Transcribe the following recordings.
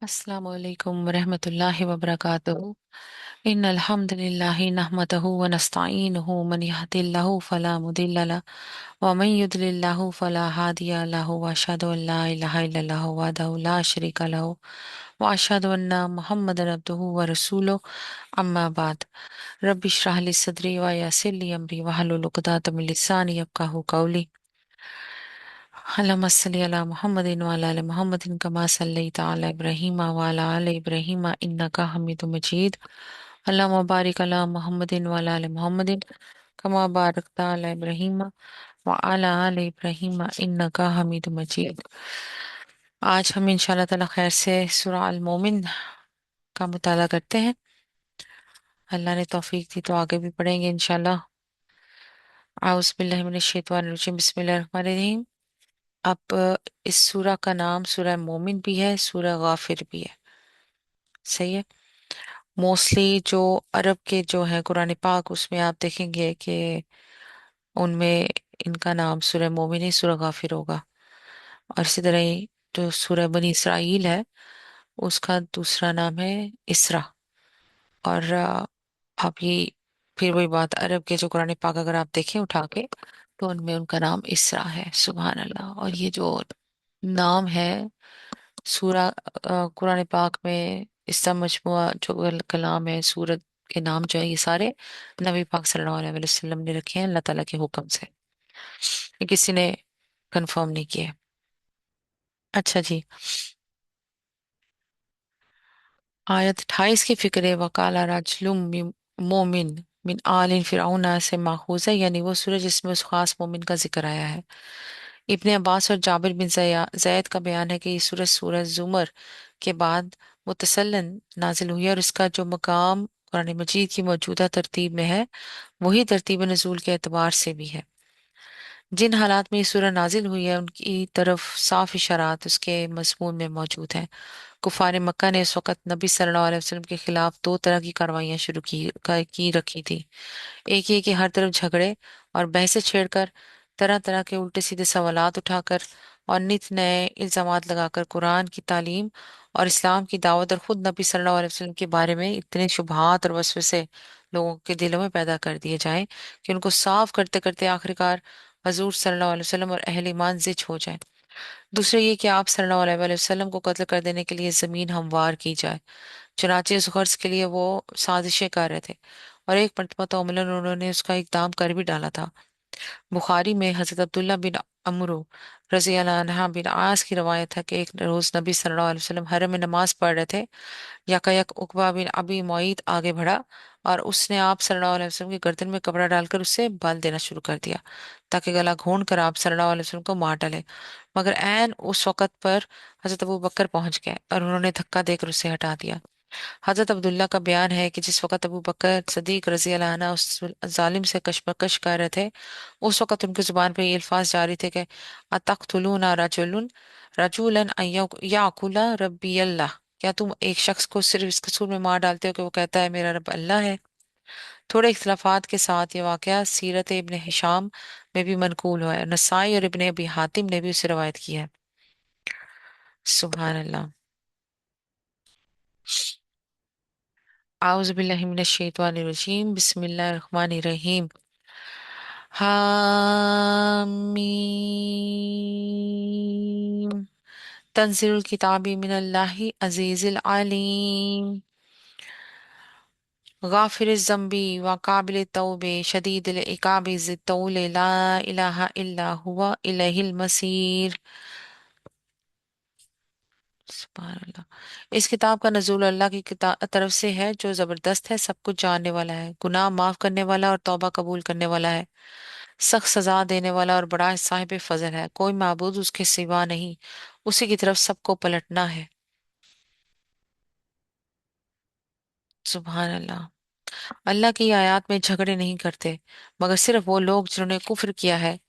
अस्सलामु अलैकुम वरहमतुल्लाहि वबरकातुहू। इन्नल हम्दुलिल्लाहि नहमदुहू व नस्तईनुहु मन यहदिल्लाहु फला मुदिल्ल लह व मन युद्लिल्लाहु फला हादिया लहु व अशहदु अन ला इलाहा इल्लल्लाहु वहदहु ला शरीका लहु व अशहदु अन्ना मुहम्मदन अब्दुहु व रसूलुहु अम्मा बाद। रब्बि इश्रह ली सदरी व यस्सिर ली अमरी वहलुल उक़दतम मिन लिसानी यफ़क़हू क़ौली। अल्लाहुम्मा सल्लि अला मुहम्मदिन व अला आलि मुहम्मदिन कमा सल्लैता अला इब्राहीम व अला आलि इब्राहीम इन्नका हमीदुम मजीद। अल्लाहुम्मा बारिक अला मुहम्मदिन व अला आलि मुहम्मदिन कमा बारकता अला इब्राहीम व अला आलि इब्राहीम इन्नका हमीदुम मजीद। आज हम इंशाअल्लाह ताला खैर से सूरा अल मोमिन का मुताला करते हैं। अल्लाह ने तौफीक दी तो आगे भी पढ़ेंगे इंशाअल्लाह। आउज़ बिल्लाहि मिनश शैतानिर रजीम, बिस्मिल्लाहिर रहमानिर रहीम। अब इस सूरा का नाम सूरा मोमिन भी है, सूरा गाफिर भी है। सही है। मोस्टली जो अरब के जो है कुरान पाक, उसमें आप देखेंगे कि उनमें इनका नाम सूरा मोमिन ही सूरा गाफिर होगा। और इसी तरह ही जो सूरा बनी इसराइल है, उसका दूसरा नाम है इसरा। और आप ये फिर वही बात, अरब के जो कुरान पाक अगर आप देखें उठा के, तो उनमें उनका नाम इसरा है। सुभान अल्लाह। और ये जो नाम है सूरा कुरान पाक में, इसका मजमुआ जो कलाम है, सूरत के नाम जो है, ये सारे नबी पाक सल्लल्लाहु अलैहि वसल्लम ने रखे हैं अल्लाह ताला के हुक्म से। ये किसी ने कंफर्म नहीं किया। अच्छा जी। आयत 28 की फिक्र वकाला राजलुम मोमिन मिन आलिन फिरौना से माखूज है, यानी वो सूरज जिसमें उस खास मोमिन का जिक्र आया है। इब्ने अब्बास और जाबिर बिन जैद का बयान है कि ये सूरज सूरज जुमर के बाद मुतसल्लन नाजिल हुई है, और इसका जो मकाम कुरान मजीद की मौजूदा तरतीब में है, वही तरतीब नजूल के एतबार से भी है। जिन हालात में ये सूरह नाजिल हुई है, उनकी तरफ साफ इशारात उसके मजमून में मौजूद हैं। कुफार मक्का ने इस वक्त नबी सल्लल्लाहु अलैहि वसल्लम के खिलाफ दो तरह की कार्रवाइयां शुरू की रखी थी। एक ये कि हर तरफ झगड़े और बहसें छेड़कर, तरह तरह के उल्टे सीधे सवालात उठाकर और नित नए इल्जामात लगाकर कुरान की तालीम और इस्लाम की दावत और खुद नबी सल्लल्लाहु अलैहि वसल्लम के बारे में इतने शुबहात और वसवसे लोगों के दिलों में पैदा कर दिए जाएं कि उनको साफ करते करते आखिरकार हजूर सल्लल्लाहु अलैहि वसल्लम और अहले ईमान जिच हो जाए। दूसरा ये कि आप सल्लल्लाहु अलैहि वसल्लम को कत्ल कर देने के लिए जमीन हमवार की जाए। चुनाचे इस गर्ज के लिए वो साजिशें कर रहे थे, और एक मरतबा तो अमलन उन्होंने उसका इकदाम कर भी डाला था। बुखारी में हजरत अब्दुल्ला बिन अमरो रजी अल्लाह अन्हा बिन आस की रवायत है कि एक रोज नबी सल्लल्लाहु अलैहि वसल्लम हरम में नमाज पढ़ रहे थे। यकायक उकबा बिन अबी मुईत आगे बढ़ा, और उसने आप सल्लल्लाहु अलैहि वसल्लम की गर्दन में कपड़ा डालकर उससे बाल देना शुरू कर दिया, ताकि गला घोंट कर आप सल्लल्लाहु अलैहि वसल्लम को मार डाले। मगर ऐन उस वक़्त पर हजरत अबू बकर पहुंच गए और उन्होंने धक्का देकर उसे हटा दिया। हजरत अब्दुल्ला का बयान है कि जिस वक़्त अबू बकर सदीक रजी अल्लाह अन्हु उस जालिम से कशमकश कर रहे थे, उस वक़्त उनकी जुबान पर ये अल्फाज जारी थे कि अतक़तुलूना रजुलन रजुलन अन याकुला रब्बी अल्लाह। क्या तुम एक शख्स को सिर्फ इस कसूर में मार डालते हो कि वो कहता है मेरा रब अल्लाह है। थोड़े इख्तलाफात के साथ ये वाकया सीरत इब्न हिशाम में भी मनकूल हुआ है। नसाई और इब्न अबी हातिम ने भी उसे रवायत की है। सुभान अल्लाह। आउज़ बिल्लाहि मिनश शैतानिर रजीम, बिस्मिल्लाहिर रहमानिर रहीम। हामीम तंजीलुल किताबी मिनल्लाहि अजीजिल अलीम गाफिर ज़म्बी व काबिल तौबे शदीदिल इकाबि ज़ित्तौल ला इलाहा इल्ला हुवा इलैहिल मसीर। सुभान अल्लाह। इस किताब का नज़ूल अल्लाह की तरफ से है, जो ज़बरदस्त है, सब कुछ जानने वाला है, गुनाह माफ करने वाला और तौबा कबूल करने वाला है, सख्त सजा देने वाला और बड़ा साहिब फजल है। कोई माबूद उसके सिवा नहीं, उसी की तरफ सबको पलटना है। सुभान अल्लाह। अल्लाह की आयत में झगड़े नहीं करते, मगर सिर्फ वो लोग जिन्होंने कुफ्र किया है।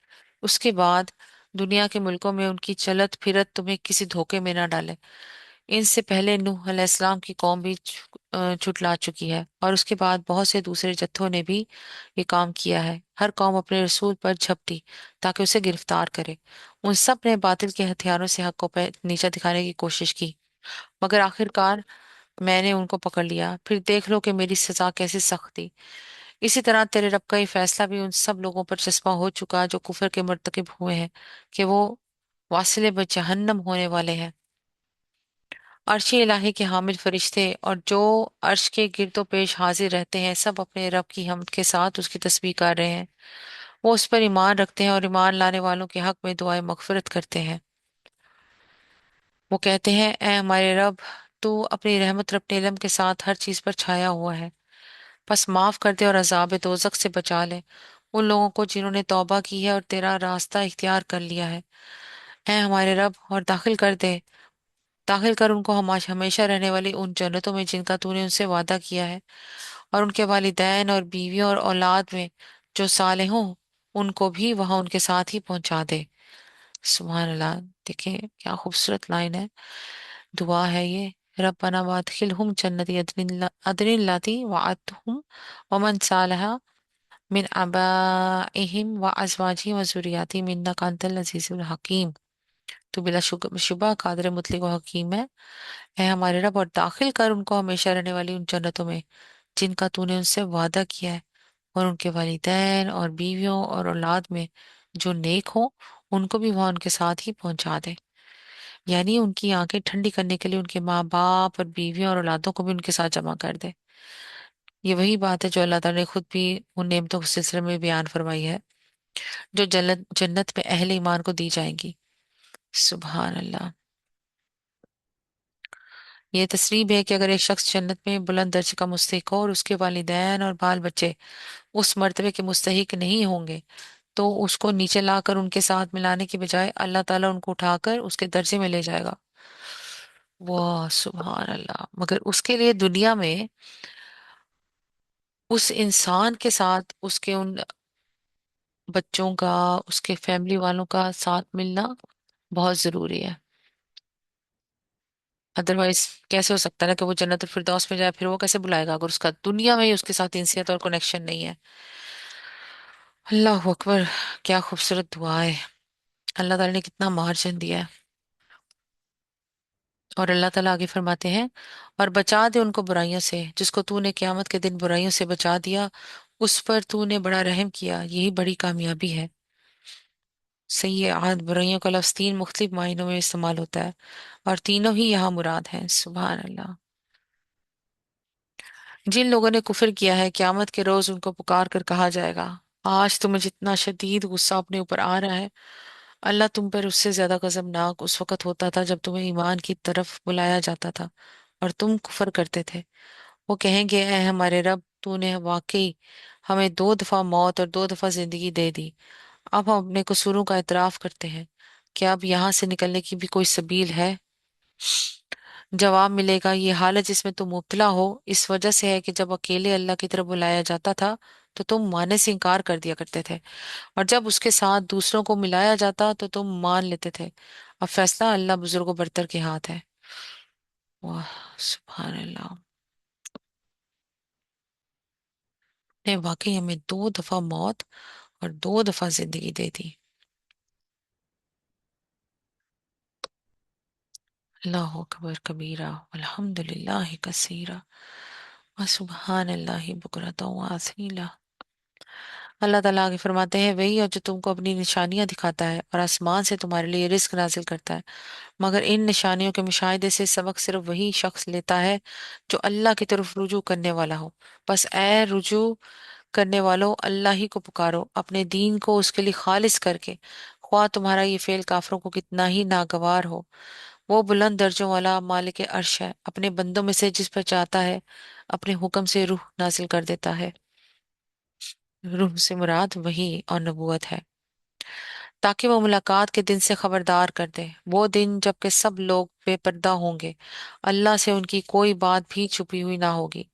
उसके बाद दुनिया के मुल्कों में उनकी चलत फिरत तुम्हें किसी धोखे में ना डाले। इनसे पहले नूह अलैहिस्सलाम की कौम भी झुटला चुकी है, और उसके बाद बहुत से दूसरे जत्थों ने भी ये काम किया है। हर कौम अपने रसूल पर झपटी ताकि उसे गिरफ्तार करे। उन सब ने बातिल के हथियारों से हक को पे नीचा दिखाने की कोशिश की, मगर आखिरकार मैंने उनको पकड़ लिया, फिर देख लो कि मेरी सजा कैसी सख्त थी। इसी तरह तेरे रब का ये फैसला भी उन सब लोगों पर चस्पा हो चुका जो कुफर के मर्तकब हुए हैं, कि वो वासिले ब जहन्नम होने वाले हैं। अर्श इलाही के हामिल फरिश्ते और जो अर्श के गिरदो पेश हाजिर रहते हैं, सब अपने रब की हमद के साथ उसकी तस्बीह कर रहे हैं। वो उस पर ईमान रखते हैं और ईमान लाने वालों के हक में दुआएं मगफिरत करते हैं। वो कहते हैं, ए हमारे रब, तू अपनी रहमत और अपने इल्म के साथ हर चीज पर छाया हुआ है, बस माफ कर दे और अजाब दोजक से बचा ले उन लोगों को जिन्होंने तौबा की है और तेरा रास्ता इख्तियार कर लिया है। ए हमारे रब, और दाखिल कर उनको हमेशा रहने वाली उन जन्नतों में जिनका तूने उनसे वादा किया है, और उनके वालिदैन और बीवियों और औलाद में जो साले हों, उनको भी वहां उनके साथ ही पहुंचा दे। सुभान अल्लाह। देखें क्या खूबसूरत लाइन है, दुआ है ये। रब्बना वादखिलहुम जन्नती अदनिन लाती वअदतहुम वमन सालहा मिन आबाइहिम व अज़वाजिहिम व ज़ुर्रिय्यातिहिम इन्नका अंतल अज़ीज़ुल हकीम। तू बिला शुबा कादिर मुतलिक व हकीम है हमारे रब, और दाखिल कर उनको हमेशा रहने वाली उन जन्नतों में जिनका तूने उनसे वादा किया है, और उनके वालिदैन और बीवियों और औलाद में जो नेक हो, उनको भी वहां उनके साथ ही पहुंचा दे। यानी उनकी आंखें ठंडी करने के लिए उनके माँ बाप और बीवियों और औलादों को भी उनके साथ जमा कर दे। ये वही बात है जो अल्लाह ताला ने खुद भी उन नेमतों के सिलसिले में बयान फरमाई है, जो जन्नत जन्नत में अहले ईमान को दी जाएंगी। सुभान अल्लाह। ये तस्रीब है कि अगर एक शख्स जन्नत में बुलंद दर्जे का मुस्तहिक हो और उसके वालिदैन और बाल बच्चे उस मर्तबे के मुस्तहिक नहीं होंगे, तो उसको नीचे लाकर उनके साथ मिलाने की बजाय अल्लाह ताला उनको उठाकर उसके दर्जे में ले जाएगा। वाह सुभान अल्लाह। मगर उसके लिए दुनिया में उस इंसान के साथ उसके उन बच्चों का, उसके फैमिली वालों का साथ मिलना बहुत जरूरी है। अदरवाइज कैसे हो सकता है ना कि वो जन्नतुल फिरदौस में जाए, फिर वो कैसे बुलाएगा अगर उसका दुनिया में ही उसके साथ इंसियत और कनेक्शन नहीं है। अल्लाह अकबर। क्या खूबसूरत दुआ है। अल्लाह ताला ने कितना मार्जिन दिया है। और अल्लाह ताला आगे फरमाते हैं, और बचा दे उनको बुराइयों से, जिसको तूने क़यामत के दिन बुराइयों से बचा दिया, उस पर तूने बड़ा रहम किया, यही बड़ी कामयाबी है। सही है। आज बुराइयों का लफ्ज़ तीन मुख्तलिफ मायनों में इस्तेमाल होता है, और तीनों ही यहाँ मुराद हैं। सुभान अल्लाह। जिन लोगों ने कुफर किया है, क़यामत के रोज उनको पुकार कर कहा जाएगा, आज तुम्हें जितना शदीद गुस्सा अपने ऊपर आ रहा है, अल्लाह तुम पर उससे ज्यादा गजबनाक उस वक्त होता था जब तुम्हें ईमान की तरफ बुलाया जाता था और तुम कुफर करते थे। वो कहेंगे, ऐ हमारे रब, तूने वाकई हमें दो दफा मौत और दो दफा जिंदगी दे दी। अब हम अपने कसूरों का इतराफ करते हैं, क्या अब यहाँ से निकलने की भी कोई सबील है? जवाब मिलेगा, ये हालत जिसमें तुम मुब्तला हो इस वजह से है कि जब अकेले अल्लाह की तरफ बुलाया जाता था तो तुम मानने से इनकार कर दिया करते थे, और जब उसके साथ दूसरों को मिलाया जाता तो तुम मान लेते थे। अब फैसला अल्लाह बुजुर्गों बरतर के हाथ है। वाह सुभान अल्लाह। ने वाकई हमें दो दफा मौत और दो दफा जिंदगी दे दी। अल्लाह अकबर कबीरा अल्हम्दुलिल्लाह कसीरा व सुभान अल्लाह बुकरता व असीला। अल्लाह ताला आगे फरमाते हैं, वही और जो तुमको अपनी निशानियां दिखाता है और आसमान से तुम्हारे लिए रिस्क नाजिल करता है, मगर इन निशानियों के मुशाहिदे से सबक सिर्फ वही शख्स लेता है जो अल्लाह की तरफ रुजू करने वाला हो। बस ए रुजू करने वालों, अल्लाह ही को पुकारो अपने दीन को उसके लिए खालिस करके, ख्वाह तुम्हारा ये फेल काफरों को कितना ही नागवार हो। वो बुलंद दर्जों वाला मालिक अर्श है, अपने बंदों में से जिस पर चाहता है अपने हुक्म से रूह नाजिल कर देता है। रूह से मुराद वही और नबूवत है, ताकि वो मुलाकात के दिन से खबरदार कर दे, वो दिन जबकि सब लोग बेपर्दा होंगे, अल्लाह से उनकी कोई बात भी छुपी हुई ना होगी।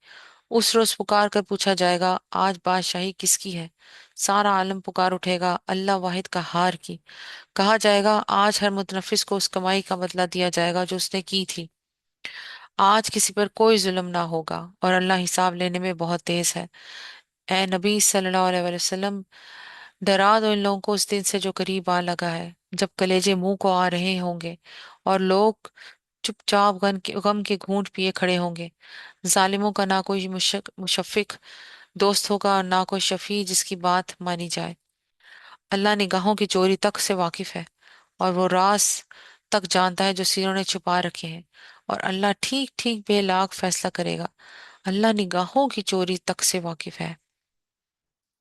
उस रोज पुकार कर पूछा जाएगा, आज बादशाही किसकी है? सारा आलम पुकार उठेगा, अल्लाह वाहिद का हार की। कहा जाएगा, आज हर मुतनफिस को उस कमाई का बदला दिया जाएगा जो उसने की थी। आज किसी पर कोई जुल्म ना होगा और अल्लाह हिसाब लेने में बहुत तेज है। ए नबी सल्लल्लाहु अलैहि वसल्लम, डरा दो इन लोगों को उस दिन से जो करीब आ लगा है, जब कलेजे मुंह को आ रहे होंगे और लोग चुपचाप गम के घूंट पिए खड़े होंगे। जालिमों का ना कोई मुशफ़िक दोस्त होगा और ना कोई शफी जिसकी बात मानी जाए। अल्लाह निगाहों की चोरी तक से वाकिफ है, और वो राज तक जानता है जो सीनों ने छुपा रखे हैं। और अल्लाह ठीक ठीक बेलाग फैसला करेगा। अल्लाह निगाहों की चोरी तक से वाकिफ है,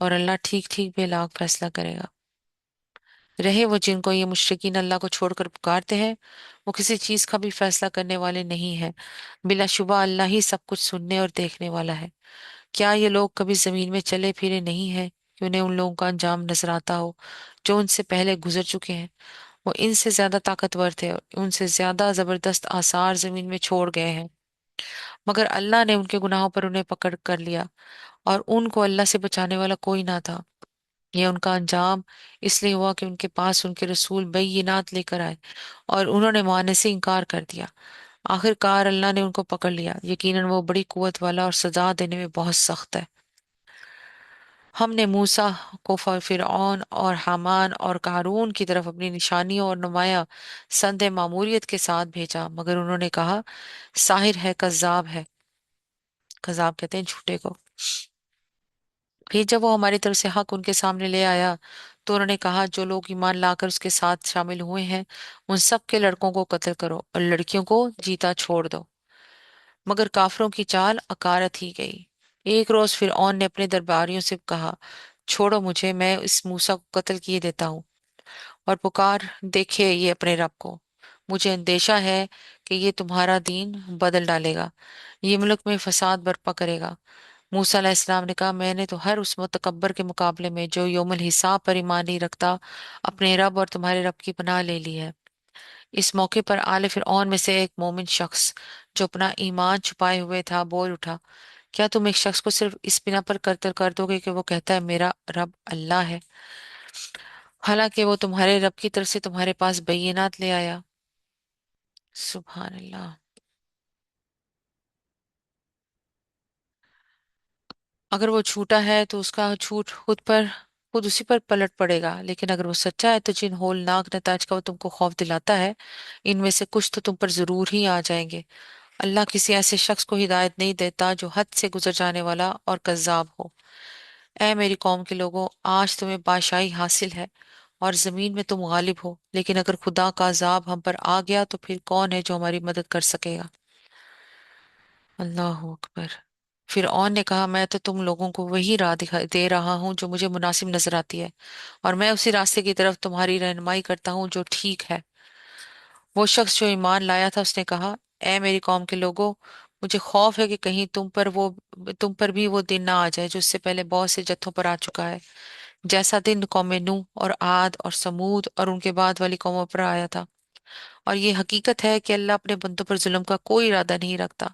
और अल्लाह ठीक ठीक बेलाग फैसला करेगा। रहे वो जिनको ये मुशरिकीन अल्लाह को छोड़कर पुकारते हैं, वो किसी चीज का भी फैसला करने वाले नहीं है। बिलाशुबा अल्लाह ही सब कुछ सुनने और देखने वाला है। क्या ये लोग कभी जमीन में चले फिरे नहीं है कि उन्हें उन लोगों का अंजाम नजर आता हो जो उनसे पहले गुजर चुके हैं? वो इनसे ज्यादा ताकतवर थे और उनसे ज्यादा जबरदस्त आसार जमीन में छोड़ गए हैं, मगर अल्लाह ने उनके गुनाहों पर उन्हें पकड़ कर लिया, और उनको अल्लाह से बचाने वाला कोई ना था। यह उनका अंजाम इसलिए हुआ कि उनके पास उनके रसूल बैयिनात लेकर आए और उन्होंने मानने से इनकार कर दिया। आखिरकार अल्लाह ने उनको पकड़ लिया, यकीनन वो बड़ी कुवत वाला और सजा देने में बहुत सख्त है। हमने मूसा को फिरौन और हामान और कारून की तरफ अपनी निशानियों और नुमाया संदे मामूरियत के साथ भेजा, मगर उन्होंने कहा साहिर है, कज्जाब है। कज्जाब कहते हैं झूठे को। फिर जब वो हमारी तरफ से हक उनके सामने ले आया, तो उन्होंने कहा जो लोग ईमान लाकर उसके साथ शामिल हुए हैं उन सब के लड़कों को कत्ल करो और लड़कियों को जीता छोड़ दो। मगर काफरों की चाल अकारत ही गई। एक रोज फिर ने अपने दरबारियों से कहा, छोड़ो मुझे, मैं इस मूसा को कत्ल किए देता हूँ, और पुकार देखे ये अपने रब को। मुझे अंदेशा है कि ये तुम्हारा दीन बदल डालेगा, ये मुल्क में फसाद बर्पा करेगा। मूसा अलैहिस्सलाम ने कहा, मैंने तो हर उस मुतकब्बर के मुकाबले में जो यौमुल हिसाब पर ईमान नहीं रखता अपने रब और तुम्हारे रब की पनाह ले ली है। इस मौके पर आले फिरौन में से एक मोमिन शख्स जो अपना ईमान छुपाए हुए था बोल उठा, क्या तुम एक शख्स को सिर्फ इस बिना पर कत्ल कर दोगे कि वो कहता है मेरा रब अल्लाह है, हालांकि वो तुम्हारे रब की तरफ से तुम्हारे पास बैयिनात ले आया? सुभान अल्लाह। अगर वो झूठा है तो उसका झूठ खुद उसी पर पलट पड़ेगा, लेकिन अगर वो सच्चा है तो जिन होलनाक नताज का वो तुमको खौफ दिलाता है, इनमें से कुछ तो तुम पर जरूर ही आ जाएंगे। अल्लाह किसी ऐसे शख्स को हिदायत नहीं देता जो हद से गुजर जाने वाला और कज्जाब हो। ऐ मेरी कौम के लोगों, आज तुम्हें बादशाही हासिल है और जमीन में तुम गालिब हो, लेकिन अगर खुदा का अजाब हम पर आ गया तो फिर कौन है जो हमारी मदद कर सकेगा? अल्लाह अकबर। फिर ने कहा, मैं तो तुम लोगों को वही राह दिखाई दे रहा हूँ जो मुझे मुनासिब नजर आती है, और मैं उसी रास्ते की तरफ तुम्हारी रहनुमाई करता हूँ जो ठीक है। वो शख्स जो ईमान लाया था उसने कहा, ऐ मेरी कौम के लोगों, मुझे खौफ है कि कहीं तुम पर भी वो दिन ना आ जाए जो इससे पहले बहुत से जत्थों पर आ चुका है, जैसा दिन कौम नूह और आद और समूद और उनके बाद वाली कौमों पर आया था। और ये हकीकत है कि अल्लाह अपने बंदों पर जुल्म का कोई इरादा नहीं रखता।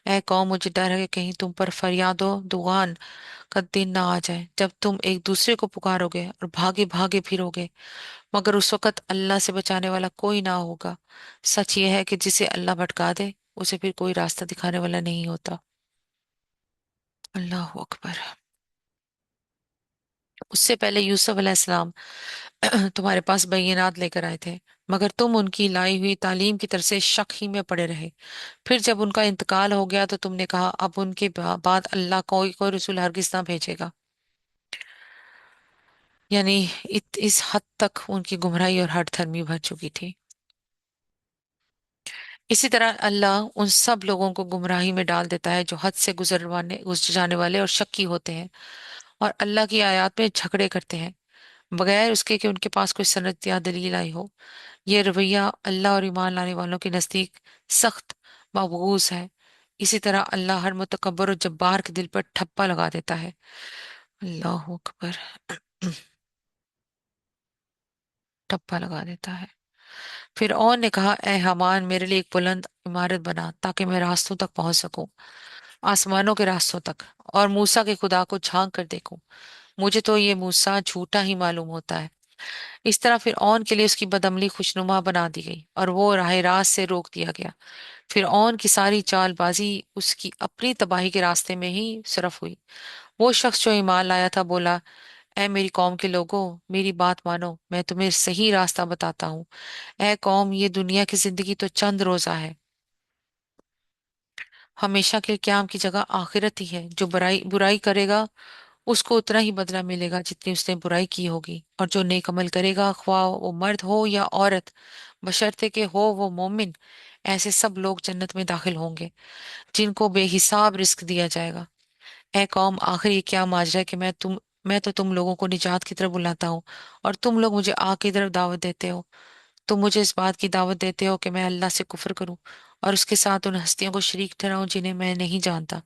ऐ कौम, मुझे डर है कि कहीं तुम पर फरियादो दुआन का दिन ना आ जाए जब तुम एक दूसरे को पुकारोगे और भागे भागे फिरोगे, मगर उस वक्त अल्लाह से बचाने वाला कोई ना होगा। सच यह है कि जिसे अल्लाह भटका दे उसे फिर कोई रास्ता दिखाने वाला नहीं होता। अल्लाह अकबर। उससे पहले यूसुफ अलैहिस्सलाम तुम्हारे पास बैयिनात लेकर आए थे, मगर तुम उनकी लाई हुई तालीम की तरफ से शक ही में पड़े रहे। फिर जब उनका इंतकाल हो गया तो तुमने कहा अब उनके बाद अल्लाह कोई रसूल हरगिज ना भेजेगा। यानी इस हद तक उनकी गुमराही और हठ धर्मी भर चुकी थी। इसी तरह अल्लाह उन सब लोगों को गुमराही में डाल देता है जो हद से गुजर जाने वाले और शक्की होते हैं और अल्लाह की आयत में झगड़े करते हैं बगैर उसके कि उनके पास कोई सनद या दलील आई हो। यह रवैया अल्लाह और ईमान लाने वालों के नजदीक सख्त मबगूज है। इसी तरह अल्लाह हर मुतकब्बर और जब्बार के दिल पर ठप्पा लगा देता है। अल्लाह अकबर। ठप्पा लगा देता है। फिर ने कहा, ए हमान, मेरे लिए एक बुलंद इमारत बना ताकि मैं रास्तों तक पहुंच सकूं, आसमानों के रास्तों तक, और मूसा के खुदा को झांक कर देखूं। मुझे तो ये मूसा झूठा ही मालूम होता है। इस तरह फिर के लिए उसकी बदअमली खुशनुमा बना दी गई और वो राह रास्त से रोक दिया गया। फिर की सारी चालबाजी उसकी अपनी तबाही के रास्ते में ही सिर्फ हुई। वो शख्स जो ईमान लाया था बोला, اے میری قوم کے لوگوں، میری بات مانو، میں تمہیں صحیح راستہ بتاتا ہوں۔ اے قوم، یہ دنیا کی زندگی تو چند روزہ ہے، ہمیشہ کے قیام کی جگہ آخرت ہی ہے۔ جو برائی برائی کرے گا اس کو اتنا ہی بدلہ ملے گا جتنی اس نے برائی کی ہوگی، اور جو نیک عمل کرے گا، خواہ وہ مرد ہو یا عورت، بشرطے کہ ہو وہ مومن، ایسے سب لوگ جنت میں داخل ہوں گے جن کو بے حساب رزق دیا جائے گا۔ اے قوم، آخر یہ کیا ماجرا ہے کہ میں تو تم لوگوں کو نجات کی طرف بلاتا ہوں، اور تم لوگ مجھے آگ کی طرف دعوت دیتے ہو۔ تم مجھے اس بات کی دعوت دیتے ہو کہ میں اللہ سے کفر کروں اور اس کے ساتھ ان ہستیوں کو شریک ٹھہراؤں جنہیں میں نہیں جانتا،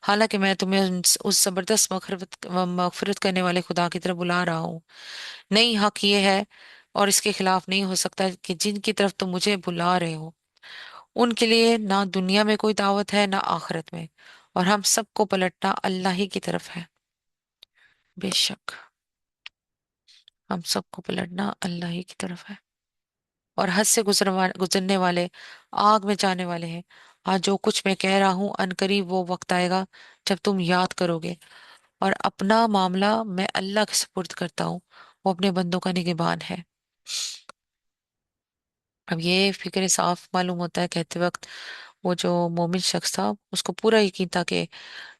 حالانکہ میں تمہیں اس زبردست مغفرت کرنے والے خدا کی طرف بلا رہا ہوں۔ نہیں، حق یہ ہے اور اس کے خلاف نہیں ہو سکتا کہ جن کی طرف تم مجھے بلا رہے ہو ان کے لیے نہ دنیا میں کوئی دعوت ہے نہ آخرت میں، اور ہم سب کو پلٹنا اللہ ہی کی طرف ہے۔ بے شک ہم سب کو پلٹنا اللہ ہی کی طرف ہے، اور حد سے گزرنے والے آگ میں جانے والے ہیں۔ آج جو کچھ میں کہہ رہا ہوں، ان قریب وہ وقت آئے گا جب تم یاد کرو گے، اور اپنا معاملہ میں اللہ کے سپرد کرتا ہوں، وہ اپنے بندوں کا نگہبان ہے۔ اب یہ فکر صاف معلوم ہوتا ہے کہتے وقت، وہ جو مومن شخص تھا اس کو پورا یقین تھا کہ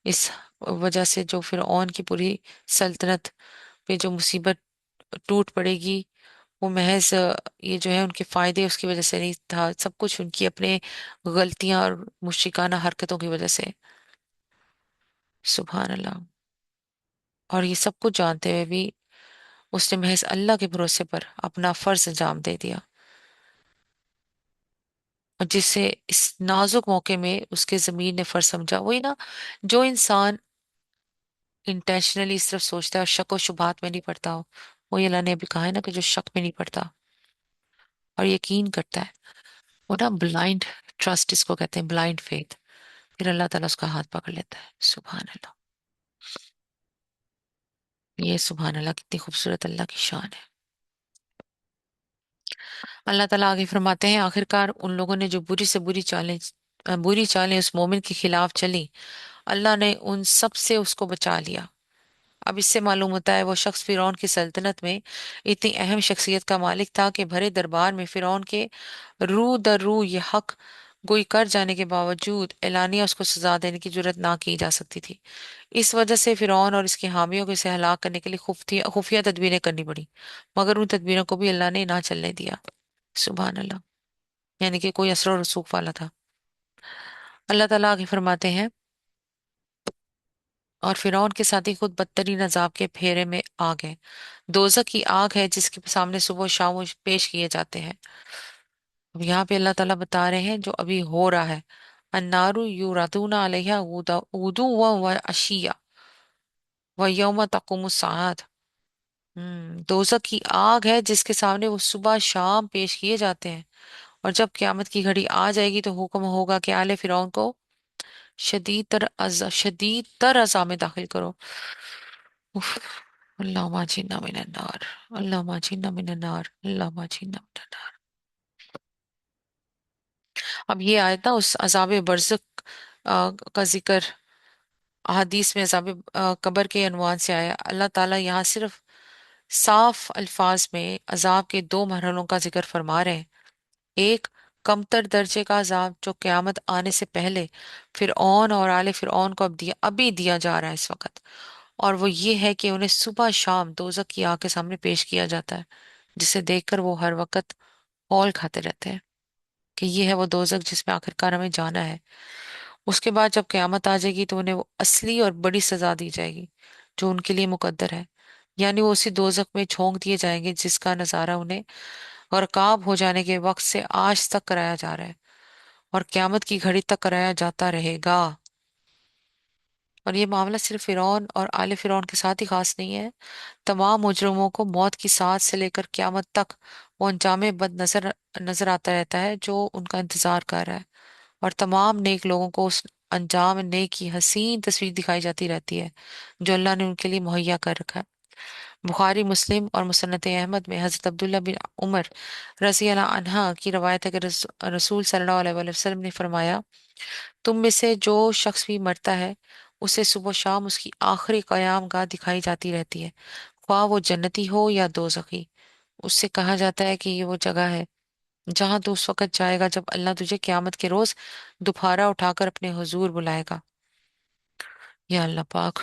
اس وجہ سے جو فرعون کی پوری سلطنت پہ جو مصیبت ٹوٹ پڑے گی، وہ محض یہ جو ہے ان کے فائدے اس کی وجہ سے نہیں تھا، سب کچھ ان کی اپنے غلطیاں اور مشرکانہ حرکتوں کی وجہ سے۔ سبحان اللہ۔ اور یہ سب کچھ جانتے ہوئے بھی اس نے محض اللہ کے بھروسے پر اپنا فرض انجام دے دیا، اور جس سے اس نازک موقع میں اس کے ضمیر نے فرض سمجھا۔ وہی نا، جو انسان انٹینشنلی صرف سوچتا ہے اور شک و شبہات میں نہیں پڑتا ہو، وہی اللہ نے ابھی کہا ہے نا کہ جو شک میں نہیں پڑتا اور یقین کرتا ہے، وہ نا بلائنڈ ٹرسٹ اس کو کہتے ہیں، بلائنڈ فیتھ، پھر اللہ تعالیٰ اس کا ہاتھ پکڑ لیتا ہے۔ سبحان اللہ، یہ سبحان اللہ کتنی خوبصورت اللہ کی شان ہے۔ اللہ تعالیٰ آگے فرماتے ہیں، آخرکار ان لوگوں نے جو بری چالیں اس مومن کے خلاف چلی، اللہ نے ان سب سے اس کو بچا لیا۔ اب اس سے معلوم ہوتا ہے وہ شخص فرعون کی سلطنت میں اتنی اہم شخصیت کا مالک تھا کہ بھرے دربار میں فرعون کے رو در رو یہ حق گوئی کر جانے کے باوجود اعلانیہ اس کو سزا دینے کی جرت نہ کی جا سکتی تھی۔ اس وجہ سے فرعون اور اس کے حامیوں کو اسے ہلاک کرنے کے لیے خفیہ تدبیریں کرنی پڑی، مگر ان تدبیروں کو بھی اللہ نے نہ چلنے دیا۔ سبحان اللہ، یعنی کہ کوئی اثر و رسوخ والا تھا۔ اللہ تعالیٰ آگے فرماتے ہیں، اور فرعون کے ساتھی خود بدترین عذاب کے پھیرے میں آ گئے۔ دوزخ کی آگ ہے جس کے سامنے صبح و شام وہ پیش کیے جاتے ہیں۔ اب یہاں پہ اللہ تعالیٰ بتا رہے ہیں جو ابھی ہو رہا ہے، النار یورادون علیہا غدوا و عشیا و یوم تقوم الساعۃ۔ دوزخ کی آگ ہے جس کے سامنے وہ صبح شام پیش کیے جاتے ہیں، اور جب قیامت کی گھڑی آ جائے گی تو حکم ہوگا کہ آل فرعون کو شدید تر عذاب میں داخل کرو۔ اف، اللہم اجرنا من النار، اللہم اجرنا من النار، اللہم اجرنا من النار۔ اب یہ آیت نا اس عذاب برزخ کا ذکر احادیث میں عذاب قبر کے عنوان سے آیا۔ اللہ تعالیٰ یہاں صرف صاف الفاظ میں عذاب کے دو مرحلوں کا ذکر فرما رہے ہیں۔ ایک کمتر درجے کا عذاب جو قیامت آنے سے پہلے فرعون اور آل فرعون کو ابھی دیا جا رہا ہے اس وقت، اور وہ یہ ہے کہ انہیں صبح شام دوزخ کی آگ کے سامنے پیش کیا جاتا ہے، جسے دیکھ کر وہ ہر وقت ہول کھاتے رہتے ہیں کہ یہ ہے وہ دوزخ جس میں آخرکار ہمیں جانا ہے۔ اس کے بعد جب قیامت آ جائے گی تو انہیں وہ اصلی اور بڑی سزا دی جائے گی جو ان کے لیے مقدر ہے، یعنی وہ اسی دوزخ میں جھونک دیے جائیں گے جس کا نظارہ انہیں غرقاب ہو جانے کے وقت سے آج تک کرایا جا رہا ہے اور قیامت کی گھڑی تک کرایا جاتا رہے گا۔ اور یہ معاملہ صرف فرعون اور آل فرعون کے ساتھ ہی خاص نہیں ہے، تمام مجرموں کو موت کی ساعت سے لے کر قیامت تک وہ انجام بد نظر آتا رہتا ہے جو ان کا انتظار کر رہا ہے، اور تمام نیک لوگوں کو اس انجام نیک کی حسین تصویر دکھائی جاتی رہتی ہے جو اللہ نے ان کے لیے مہیا کر رکھا ہے۔ بخاری، مسلم اور مسند احمد میں حضرت عبداللہ بن عمر رضی اللہ عنہ کی روایت ہے کہ رسول صلی اللہ علیہ وآلہ وسلم نے فرمایا، تم میں سے جو شخص بھی مرتا ہے اسے صبح و شام اس کی آخری قیام گاہ دکھائی جاتی رہتی ہے، ख्वाह वो जन्नती हो या दोजखी। उससे कहा जाता है कि ये वो जगह है जहां तू उस वक्त जाएगा जब अल्लाह तुझे क्यामत के रोज दोबारा उठाकर अपने हुजूर बुलाएगा। या अल्लाह पाक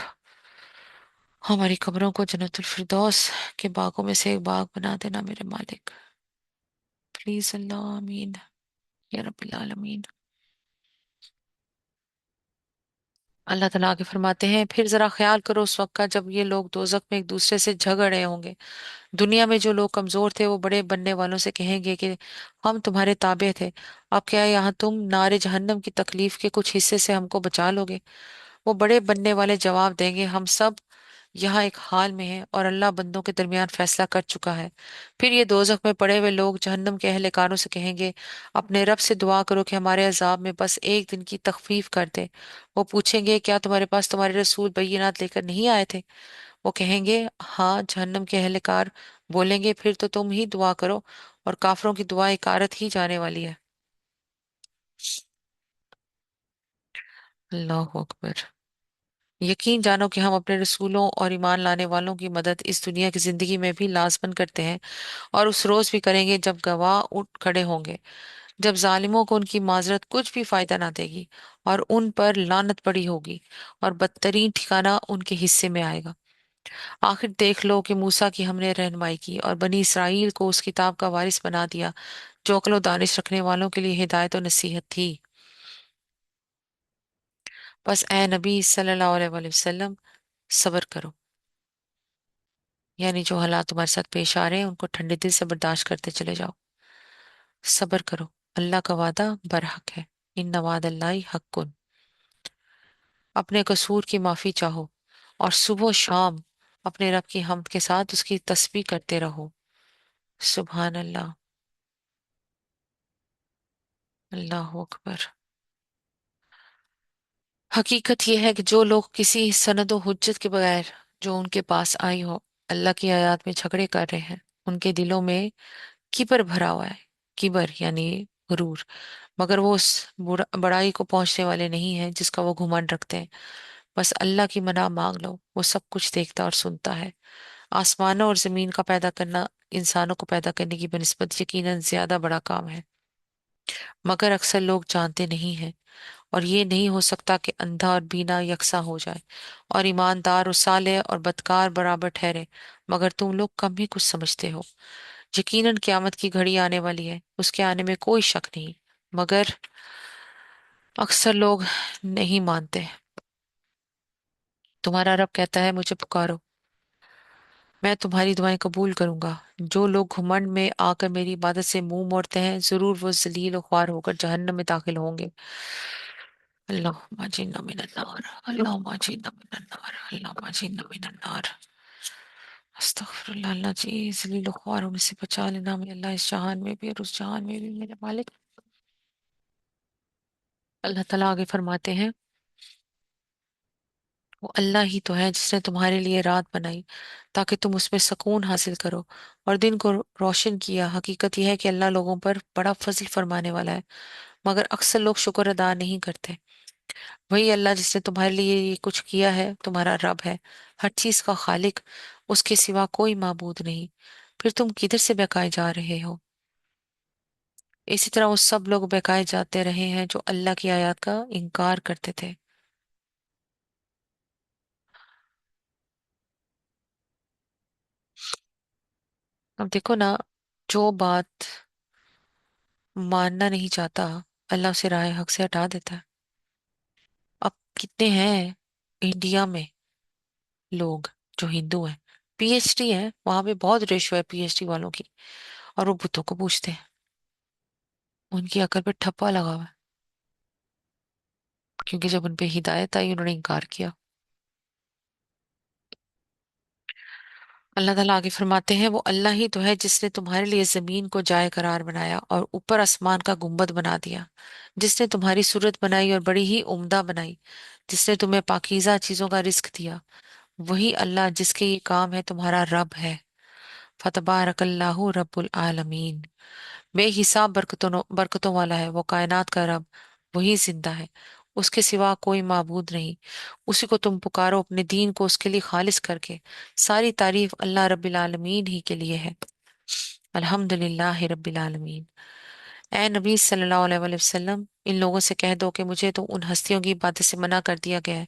हमारी कब्रों को जन्नतुल फिरदौस के बागों में से एक बाग बना देना मेरे मालिक। प्लीज अल्लाह, आमीन या रब्बिल आलमीन। अल्लाह तला आगे फरमाते हैं, फिर जरा ख्याल करो उस वक्त का जब ये लोग दोजख में एक दूसरे से झगड़ रहे होंगे। दुनिया में जो लोग कमजोर थे वो बड़े बनने वालों से कहेंगे कि हम तुम्हारे ताबे थे, अब क्या यहाँ तुम नारे जहन्नम की तकलीफ के कुछ हिस्से से हमको बचा लोगे। वो बड़े बनने वाले जवाब देंगे, हम सब यहाँ एक हाल में हैं और अल्लाह बंदों के दरमियान फैसला कर चुका है। फिर ये दोजख में पड़े हुए लोग जहन्नम के अहलकारों से कहेंगे, अपने रब से दुआ करो कि हमारे अजाब में बस एक दिन की तखफीफ कर दे। वो पूछेंगे, क्या तुम्हारे पास तुम्हारे रसूल बैयिनात लेकर नहीं आए थे। वो कहेंगे, हाँ। जहन्नम के अहलकार बोलेंगे, फिर तो तुम ही दुआ करो, और काफरों की दुआ इकारत ही जाने वाली है। अल्लाह अकबर। यकीन जानो कि हम अपने रसूलों और ईमान लाने वालों की मदद इस दुनिया की जिंदगी में भी लाजमन करते हैं, और उस रोज भी करेंगे जब गवाह उठ खड़े होंगे, जब जालिमों को उनकी माजरत कुछ भी फायदा ना देगी, और उन पर लानत पड़ी होगी, और बदतरीन ठिकाना उनके हिस्से में आएगा। आखिर देख लो कि मूसा की हमने रहनुमाई की और बनी इसराइल को उस किताब का वारिस बना दिया जो अक्ल व दानिश रखने वालों के लिए हिदायत और नसीहत थी। बस ए नबी सल्लल्लाहु अलैहि वसल्लम, सब्र करो। यानी जो हालात तुम्हारे साथ पेश आ रहे हैं उनको ठंडे दिल से बर्दाश्त करते चले जाओ। सब्र करो, अल्लाह का वादा बरहक है। इन नवाद अल्लाह हक्कुन। अपने कसूर की माफी चाहो और सुबह शाम अपने रब की हमद के साथ उसकी तस्बीह करते रहो। सुभान अल्लाह। अल्लाह अकबर। हकीकत यह है कि जो लोग किसी सनद व हुज्जत के बगैर जो उनके पास आई हो अल्लाह की आयत में झगड़े कर रहे हैं, उनके दिलों में किबर भरा हुआ है। किबर यानी गुरूर। मगर वो उस बड़ाई को पहुंचने वाले नहीं हैं जिसका वो घुमंड रखते हैं। बस अल्लाह की मना मांग लो, वो सब कुछ देखता और सुनता है। आसमानों और जमीन का पैदा करना इंसानों को पैदा करने की बनिस्बत यकीनन ज्यादा बड़ा काम है, मगर अक्सर लोग जानते नहीं हैं। और ये नहीं हो सकता कि अंधा और बीना यकसा हो जाए, और ईमानदार और साले और बदकार बराबर ठहरे, मगर तुम लोग कम ही कुछ समझते हो। यकीनन क्यामत की घड़ी आने वाली है, उसके आने में कोई शक नहीं, मगर अक्सर लोग नहीं मानते। तुम्हारा रब कहता है, मुझे पुकारो, मैं तुम्हारी दुआएं कबूल करूंगा। जो लोग घुमंड में आकर मेरी इबादत से मुंह मोड़ते हैं, जरूर वो जलील और ख्वार होकर जहन्नम में दाखिल होंगे। अल्लाहुम्मा जिन्ना मिनन नार, अल्लाहुम्मा जिन्ना मिनन नार, अल्लाहुम्मा जिन्ना मिनन नार। अस्तगफिरुल्लाह। अल्लाह जी जलील और ख्वार होने से बचा लेना मैं अल्लाह, इस जहान में भी और उस जहान में भी मेरे मालिक। अल्लाह ताला आगे फरमाते हैं, वो अल्लाह ही तो है जिसने तुम्हारे लिए रात बनाई ताकि तुम उसमें सुकून हासिल करो, और दिन को रोशन किया। हकीकत यह है कि अल्लाह लोगों पर बड़ा फजल फरमाने वाला है, मगर अक्सर लोग शुक्र अदा नहीं करते। वही अल्लाह जिसने तुम्हारे लिए ये कुछ किया है तुम्हारा रब है, हर चीज का खालिक। उसके सिवा कोई माबूद नहीं। फिर तुम किधर से बहकाए जा रहे हो। इसी तरह वो सब लोग बहकाए जाते रहे हैं जो अल्लाह की आयत का इनकार करते थे। अब देखो ना, जो बात मानना नहीं चाहता अल्लाह उसे राह हक से हटा देता है। अब कितने हैं इंडिया में लोग जो हिंदू हैं, पीएचडी है, वहां पे बहुत रेशो है पीएचडी वालों की, और वो बुतों को पूछते हैं। उनकी अकल पे ठप्पा लगा हुआ है, क्योंकि जब उनपे हिदायत आई उन्होंने इनकार किया। अल्लाह ताला आगे फरमाते हैं, वो अल्लाह ही तो है जिसने तुम्हारे लिए जमीन को जाए करार बनाया और ऊपर आसमान का गुंबद बना दिया, जिसने तुम्हारी सूरत बनाई और बड़ी ही उम्दा बनाई, जिसने तुम्हें पाकीज़ा चीजों का रिस्क दिया। वही अल्लाह जिसके ये काम है तुम्हारा रब है। फतबारकल्लाहु रब्बुल आलमीन। बेहिसाब बरकतों बरकतों वाला है वो कायनात का रब, वही जिंदा है। उसके सिवा कोई माबूद नहीं। उसी को तुम पुकारो, अपने दीन को उसके लिए खालिस करके। सारी तारीफ अल्लाह रब्बिल आलमीन ही के लिए है। अल्हम्दुलिल्लाह रब्बिल आलमीन। ए नबी सल्लल्लाहु अलैहि वसल्लम, इन लोगों से कह दो कि मुझे तो उन हस्तियों की इबादत से मना कर दिया गया है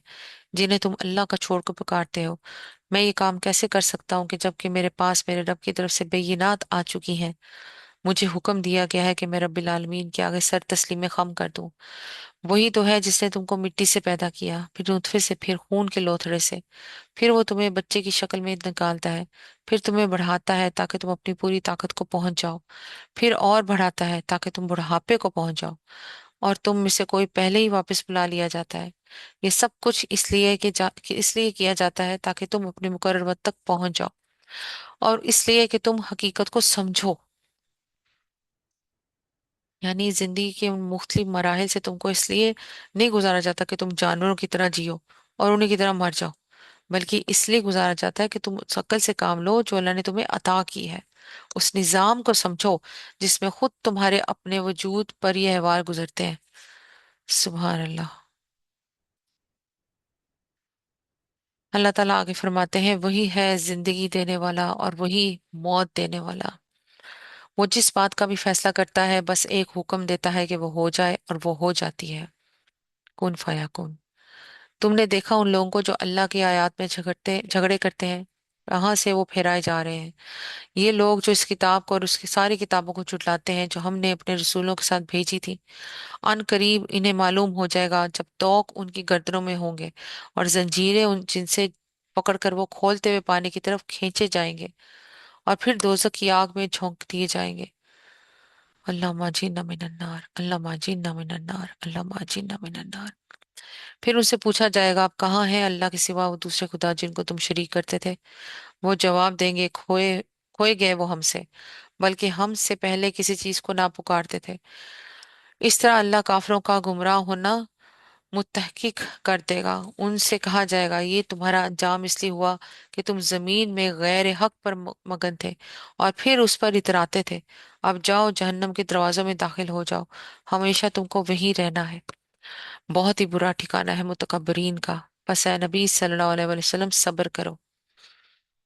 जिन्हें तुम अल्लाह का छोड़ कर पुकारते हो। मैं ये काम कैसे कर सकता हूँ कि जबकि मेरे पास मेरे रब की तरफ से बेयिनात आ चुकी हैं। मुझे हुक्म दिया गया है कि मैं रब्बिल आलमीन के आगे सर तस्लीम खम कर दूं। वही तो है जिसने तुमको मिट्टी से पैदा किया, फिर नुतफे से, फिर खून के लोथड़े से। फिर वो तुम्हें बच्चे की शक्ल में निकालता है, फिर तुम्हें बढ़ाता है ताकि तुम अपनी पूरी ताकत को पहुंच जाओ, फिर और बढ़ाता है ताकि तुम बुढ़ापे को पहुंच जाओ, और तुम में से कोई पहले ही वापस बुला लिया जाता है। ये सब कुछ इसलिए किया जाता है ताकि तुम अपने मुकर्रर वक्त तक पहुंच जाओ, और इसलिए कि तुम हकीकत को समझो। यानी जिंदगी के उन मुख्तलिफ मराहिल से तुमको इसलिए नहीं गुजारा जाता कि तुम जानवरों की तरह जियो और उन्हीं की तरह मर जाओ, बल्कि इसलिए गुजारा जाता है कि तुम उस अक्ल से काम लो जो अल्लाह ने तुम्हें अता की है। उस निजाम को समझो जिसमें खुद तुम्हारे अपने वजूद पर ये अहवाल गुजरते हैं। सुभान अल्लाह। अल्लाह ताला आगे फरमाते हैं, वही है जिंदगी देने वाला और वही मौत देने वाला। वो जिस बात का भी फैसला करता है बस एक हुक्म देता है कि वो हो जाए और वो हो जाती है। कुन फयाकुन। तुमने देखा उन लोगों को जो अल्लाह की आयत में झगड़े करते हैं, कहाँ से वो फेराए जा रहे हैं। ये लोग जो इस किताब को और उसकी सारी किताबों को झुटलाते हैं जो हमने अपने रसूलों के साथ भेजी थी, अन करीब इन्हें मालूम हो जाएगा जब तौक उनकी गर्दनों में होंगे और जंजीरें उन जिनसे पकड़कर वो खोलते हुए पानी की तरफ खींचे जाएंगे, और फिर दोजख की आग में झोंक दिए जाएंगे। अल्लाह माजीना मिनन्नार, अल्लाह माजीना मिनन्नार, अल्लाह माजीना मिनन्नार। फिर उनसे पूछा जाएगा, आप कहाँ हैं अल्लाह के सिवा वो दूसरे खुदा जिनको तुम शरीक करते थे। वो जवाब देंगे, खोए खोए गए वो हमसे, बल्कि हमसे पहले किसी चीज को ना पुकारते थे। इस तरह अल्लाह काफिरों का गुमराह होना मुत्तहकीक कर देगा। उनसे कहा जाएगा, ये तुम्हारा अंजाम इसलिए हुआ कि तुम जमीन में गैर हक पर मगन थे और फिर उस पर इतराते थे। अब जाओ, जहन्नम के दरवाजों में दाखिल हो जाओ, हमेशा तुमको वहीं रहना है। बहुत ही बुरा ठिकाना है मुतकब्बरीन का। बस ए नबी सल्लल्लाहु अलैहि वसल्लम, सब्र करो।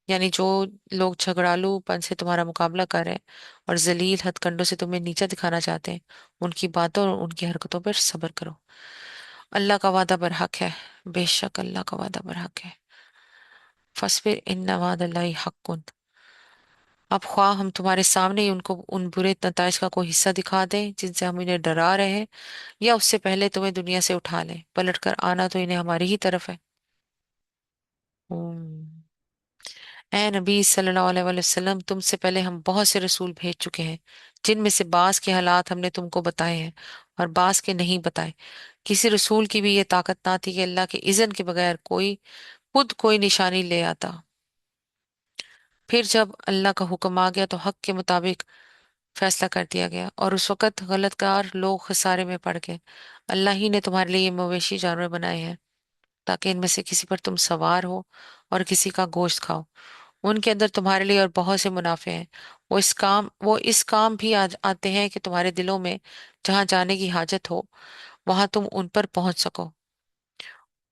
यानी जो लोग झगड़ालूपन से तुम्हारा मुकाबला कर रहे हैं और जलील हथकंडों से तुम्हें नीचा दिखाना चाहते हैं, उनकी बातों और उनकी हरकतों पर सब्र करो। अल्लाह का वादा बरहक है। बेशक अल्लाह का वादा बरहक है। फस्बिर इन्ना वादल्लाहि हक्कुन। अब ख्वाह हम तुम्हारे सामने ही उनको उन बुरे नताइज का कोई हिस्सा दिखा दें जिनसे हम इन्हें डरा रहे हैं, या उससे पहले तुम्हें दुनिया से उठा लें, पलट कर आना तो इन्हें हमारी ही तरफ है। हम्म। ए नबी सल्लल्लाहु अलैहि वसल्लम, तुमसे पहले हम बहुत से रसूल भेज चुके हैं जिनमें से बास के हालात हमने तुमको बताए हैं और बास के नहीं बताए। किसी रसूल की भी ये ताकत ना थी कि अल्लाह के इज़्न के बगैर कोई खुद कोई निशानी ले आता। फिर जब अल्लाह का हुक्म आ गया तो हक के मुताबिक फैसला कर दिया गया, और उस वक़्त गलतकार लोग खसारे में पड़ गए। अल्लाह ही ने तुम्हारे लिए ये मवेशी जानवर बनाए हैं ताकि इनमें से किसी पर तुम सवार हो और किसी का गोश्त खाओ। उनके अंदर तुम्हारे लिए और बहुत से मुनाफे हैं। वो इस काम भी आते हैं कि तुम्हारे दिलों में जहां जाने की हाजत हो वहां तुम उन पर पहुंच सको।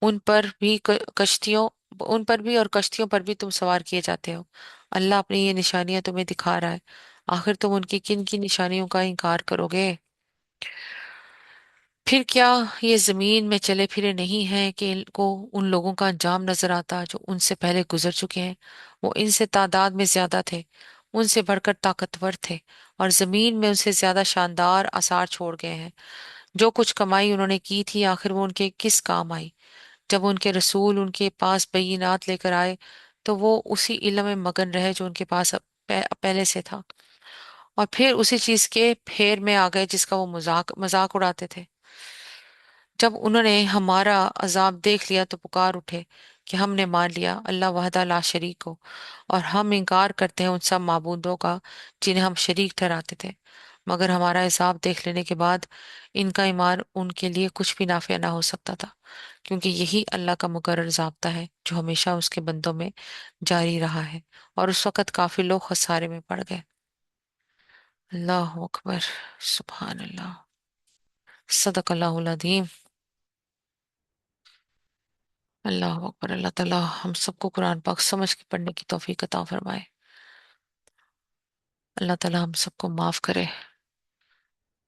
उन पर भी कश्तियों उन पर भी और कश्तियों पर भी तुम सवार किए जाते हो। अल्लाह अपनी ये निशानियां तुम्हें दिखा रहा है। आखिर तुम उनकी किन की निशानियों का इनकार करोगे। फिर क्या ये जमीन में चले फिरे नहीं हैं कि इनको उन लोगों का अंजाम नजर आता जो उनसे पहले गुजर चुके हैं। वो इनसे तादाद में ज्यादा थे, उनसे बढ़कर ताकतवर थे, और जमीन में उनसे ज्यादा शानदार आसार छोड़ गए हैं। जो कुछ कमाई उन्होंने की थी आखिर वो उनके किस काम आई। जब उनके रसूल उनके पास बय्यिनात लेकर आए तो वो उसी इल्म में मगन रहे जो उनके पास पहले से था, और फिर उसी चीज के फेर में आ गए जिसका वो मजाक मजाक उड़ाते थे। जब उन्होंने हमारा अजाब देख लिया तो पुकार उठे कि हमने मान लिया अल्लाह वहदा ला शरीक को, और हम इनकार करते हैं उन सब माबूदों का जिन्हें हम शरीक ठहराते थे। मगर हमारा हिसाब देख लेने के बाद इनका ईमान उनके लिए कुछ भी नाफिया ना हो सकता था, क्योंकि यही अल्लाह का मुकर्रर ज़ाब्ता है जो हमेशा उसके बंदों में जारी रहा है। और उस वक़्त काफी लोग खसारे में पड़ गए। अल्लाह अकबर। सुभान अल्लाह। सदक अल्लाहुल अज़ीम। अल्लाह अकबर। अल्लाह ताला हम सबको कुरान पाक समझ के पढ़ने की तौफीक अता फरमाए। अल्लाह ताला हम सबको माफ करे।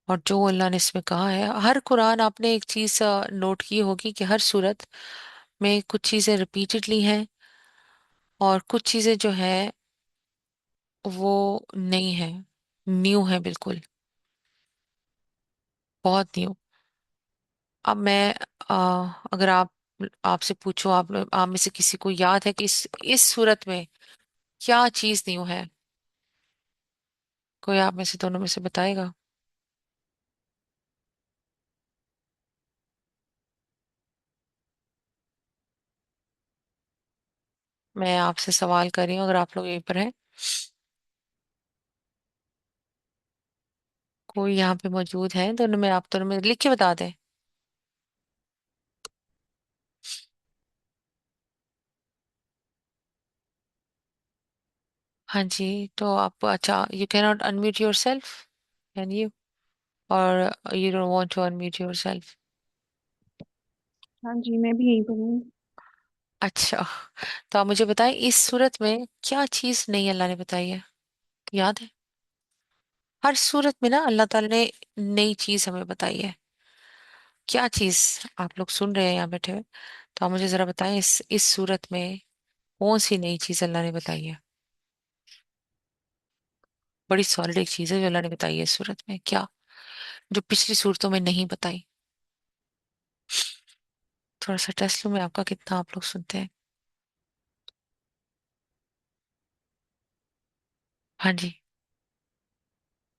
और जो अल्लाह ने इसमें कहा है, हर कुरान आपने एक चीज नोट की होगी कि हर सूरत में कुछ चीजें रिपीटेडली हैं और कुछ चीजें जो है वो नहीं है, न्यू है बिल्कुल, बहुत न्यू। अब मैं अगर आपसे पूछो, आप में से किसी को याद है कि इस सूरत में क्या चीज न्यू है? कोई आप में से दोनों में से बताएगा? मैं आपसे सवाल कर रही हूँ, अगर आप लोग यहीं पर हैं, कोई यहाँ पे मौजूद है दोनों में, आप दोनों में लिख के बता दें। हाँ जी, तो आप, अच्छा, you can not unmute yourself, can you? और you don't want to unmute yourself? हाँ जी, मैं भी यहीं पर हूँ। अच्छा, तो आप मुझे बताएं, इस सूरत में क्या चीज नहीं अल्लाह ने बताई है? याद है? हर सूरत में ना अल्लाह ताला ने नई चीज हमें बताई है। क्या चीज? आप लोग सुन रहे हैं यहाँ बैठे हुए, तो आप मुझे जरा बताएं, इस सूरत में कौन सी नई चीज अल्लाह ने बताई है? बड़ी सॉलिड एक चीज है जो अल्लाह ने बताई है इस सूरत में, क्या? जो पिछली सूरतों में नहीं बताई। थोड़ा सा टेस्ट लूं मैं आपका, कितना आप लोग सुनते हैं। हाँ जी,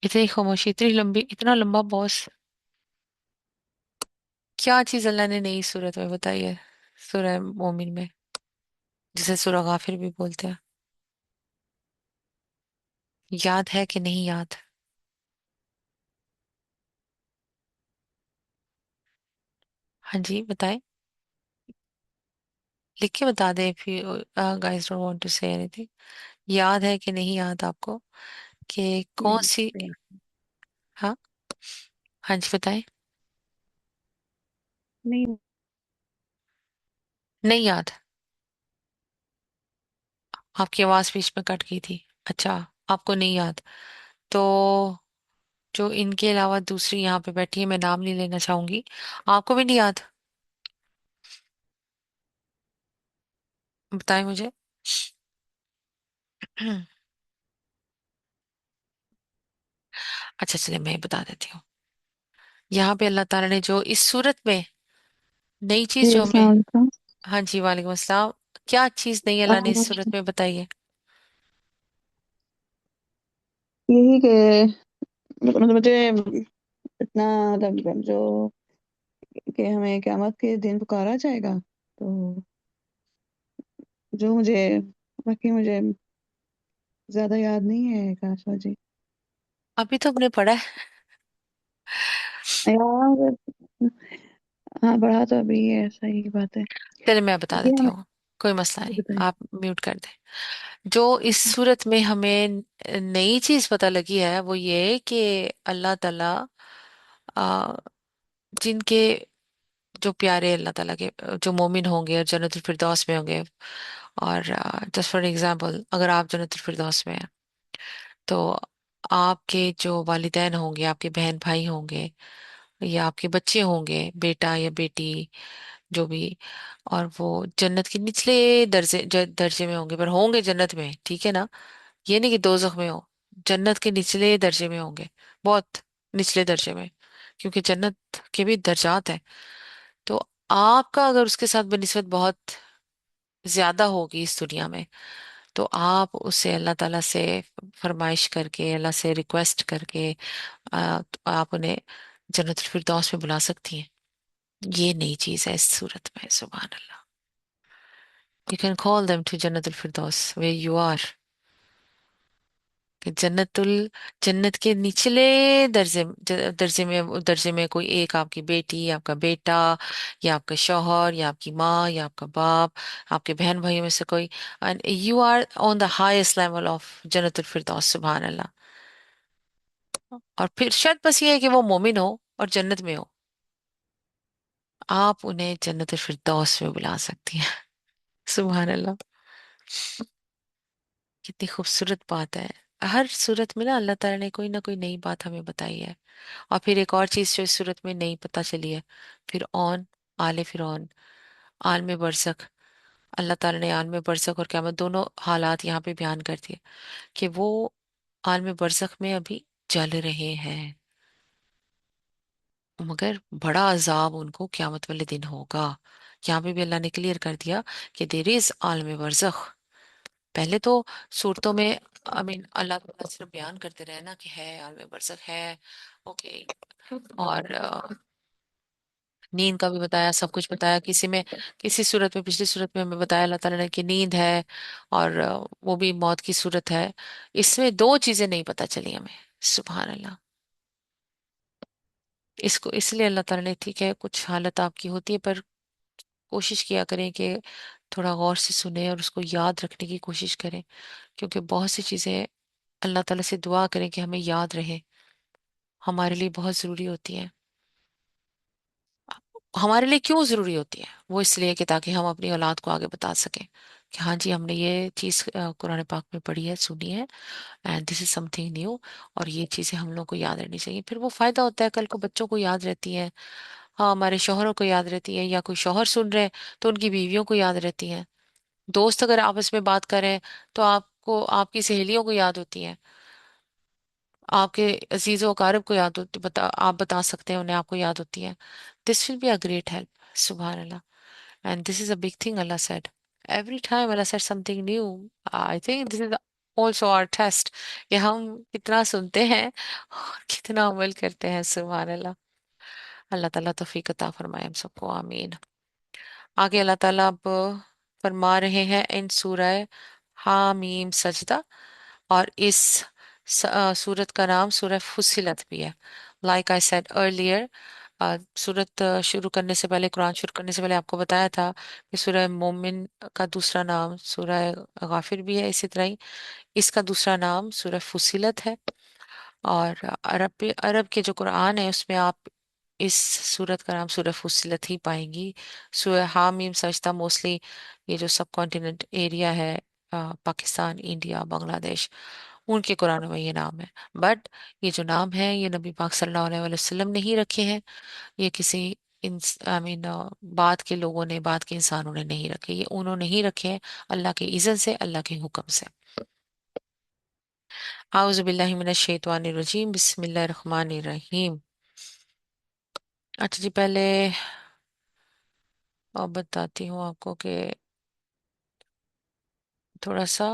इतनी खामोशी, इतनी लंबी, इतना लंबा पॉज। क्या चीज अल्लाह ने नई सूरत में बताई है, सूरह मोमिन में, जिसे सूरह गाफिर भी बोलते हैं? याद है कि नहीं याद? हाँ जी, बताएं, लिख के बता दें, if you guys don't want to say anything. याद है कि नहीं याद आपको कि कौन नहीं, सी? नहीं, हाँ, हाँ जी, बताएं। नहीं। नहीं याद? आपकी आवाज बीच में कट गई थी। अच्छा, आपको नहीं याद? तो जो इनके अलावा दूसरी यहाँ पे बैठी है, मैं नाम नहीं लेना चाहूंगी, आपको भी नहीं याद? बताएं मुझे। अच्छा चलिए, मैं बता देती हूँ। यहाँ पे अल्लाह ताला ने जो इस सूरत में नई चीज जी, जो अस्सलाम हमें, वालेकुम। हाँ जी, वालेकुम अस्सलाम। क्या चीज नहीं अल्लाह ने इस सूरत में बताई है? यही कि मतलब मुझे इतना, मतलब जो कि हमें क़यामत के दिन पुकारा जाएगा, तो जो मुझे, बाकी मुझे ज्यादा याद नहीं है काशा जी। अभी तो हमने पढ़ा है। यार, हाँ पढ़ा तो अभी है, सही बात है। चलिए मैं बता ये देती हमें हूँ, कोई मसला ये नहीं, बताएं। आप म्यूट कर दें। जो इस सूरत में हमें नई चीज पता लगी है वो ये कि अल्लाह ताला आ, जिनके, जो प्यारे अल्लाह ताला के जो मोमिन होंगे और जन्नतुल फिरदौस में होंगे, और जस्ट फॉर एग्जांपल, अगर आप जन्नतुल फिरदौस में हैं, तो आपके जो वालिदैन होंगे, आपके बहन भाई होंगे, या आपके बच्चे होंगे, बेटा या बेटी, जो भी, और वो जन्नत के निचले दर्जे में होंगे, पर होंगे जन्नत में, ठीक है ना? ये नहीं कि दोजख में हो, जन्नत के निचले दर्जे में होंगे, बहुत निचले दर्जे में, क्योंकि जन्नत के भी दर्जात हैं। तो आपका अगर उसके साथ बनिस्बत बहुत ज्यादा होगी इस दुनिया में, तो आप उसे अल्लाह ताला से फरमाइश करके, अल्लाह से रिक्वेस्ट करके, तो आप उन्हें जन्नतुल फिरदौस में बुला सकती हैं। ये नई चीज है इस सूरत में, सुभान अल्लाह। You can call them to Jannatul Firdaus way you are. कि जन्नत के निचले दर्जे में कोई एक, आपकी बेटी, आपका बेटा, या आपका शौहर, या आपकी माँ, या आपका बाप, आपके बहन भाइयों में से कोई, and you are on the highest level of Jannatul Firdaus, सुभान अल्लाह। और फिर शर्त बस ये है कि वो मोमिन हो और जन्नत में हो। आप उन्हें जन्नत फिरदौस में बुला सकती हैं। सुभान अल्लाह। कितनी खूबसूरत बात है। हर सूरत में ना अल्लाह ताला ने कोई ना कोई नई बात हमें बताई है। और फिर एक और चीज जो इस सूरत में नहीं पता चली है, फिर आले फिर आलम बरज़ख। अल्लाह ताला ने आलम बरज़ख और क़यामत दोनों हालात यहाँ पे बयान कर दिए कि वो आलम बरज़ख में अभी जल रहे हैं, मगर बड़ा अजाब उनको क़यामत वाले दिन होगा। यहाँ पे भी अल्लाह ने क्लियर कर दिया कि देर इज आलम बरज़ख। पहले तो सूरतों में अल्लाह ताला सिर्फ बयान करते रहे ना कि है आलम बरज़ख है। ओके। और नींद का भी बताया, सब कुछ बताया। किसी सूरत में, पिछली सूरत में हमें बताया अल्लाह ताला ने कि नींद है, और वो भी मौत की सूरत है। इसमें दो चीजें नहीं पता चली हमें। सुभान अल्लाह। इसको इसलिए अल्लाह ताला ने, ठीक है कुछ हालत आपकी होती है, पर कोशिश किया करें कि थोड़ा गौर से सुने और उसको याद रखने की कोशिश करें, क्योंकि बहुत सी चीजें अल्लाह ताला से दुआ करें कि हमें याद रहे, हमारे लिए बहुत जरूरी होती है। हमारे लिए क्यों जरूरी होती है? वो इसलिए कि ताकि हम अपनी औलाद को आगे बता सकें कि हाँ जी, हमने ये चीज कुरान पाक में पढ़ी है, सुनी है, and this is something new. और ये चीजें हम लोग को याद रहनी चाहिए, फिर वो फायदा होता है, कल को बच्चों को याद रहती है। हाँ, हमारे शौहरों को याद रहती है, या कोई शौहर सुन रहे हैं तो उनकी बीवियों को याद रहती है। दोस्त अगर आपस में बात करें तो आपको आपकी सहेलियों को याद होती है, आपके अजीजों अकारब को याद होती, आप बता सकते हैं उन्हें, आपको याद होती है। This will be a great help. सुबहान अल्लाह। And this is a big thing Allah said. Every time Allah said something new, I think this is also our test कि हम कितना सुनते हैं और कितना अमल करते हैं। सुभान अल्लाह। अल्लाह ताला तौफीक अता फरमाए हम सबको, आमीन। आगे अल्लाह ताला अब फरमा रहे हैं इन सूरह हामीम सजदा, और इस सूरत का नाम सूरह फुसिलत भी है। लाइक आई सेड अर्लियर, सूरत शुरू करने से पहले, कुरान शुरू करने से पहले आपको बताया था कि सूरह मोमिन का दूसरा नाम सूरह गाफिर भी है, इसी तरह ही इसका दूसरा नाम सूरह फुसिलत है। और अरब के जो कुरान है उसमें आप इस सूरत का नाम सूरह फुसिलत ही पाएंगी। सूरह हामीम सजदा मोस्टली ये जो सब कॉन्टिनेंट एरिया है, पाकिस्तान, इंडिया, बांग्लादेश, उनके कुरानों में ये नाम है। बट ये जो नाम है ये नबी पाक सल्लल्लाहु अलैहि वसल्लम ने ही रखे हैं। ये किसी इन बाद के लोगों ने, बाद के इंसानों ने नहीं रखे, ये उन्होंने ही रखे हैं, अल्लाह के इज़्ज़त से, अल्लाह के हुक्म से। आउज़ु बिल्लाहि मिनश शैतानिर रजीम, बिस्मिल्लाहिर रहमानिर रहीम। अच्छा जी, पहले और बताती हूँ आपको कि थोड़ा सा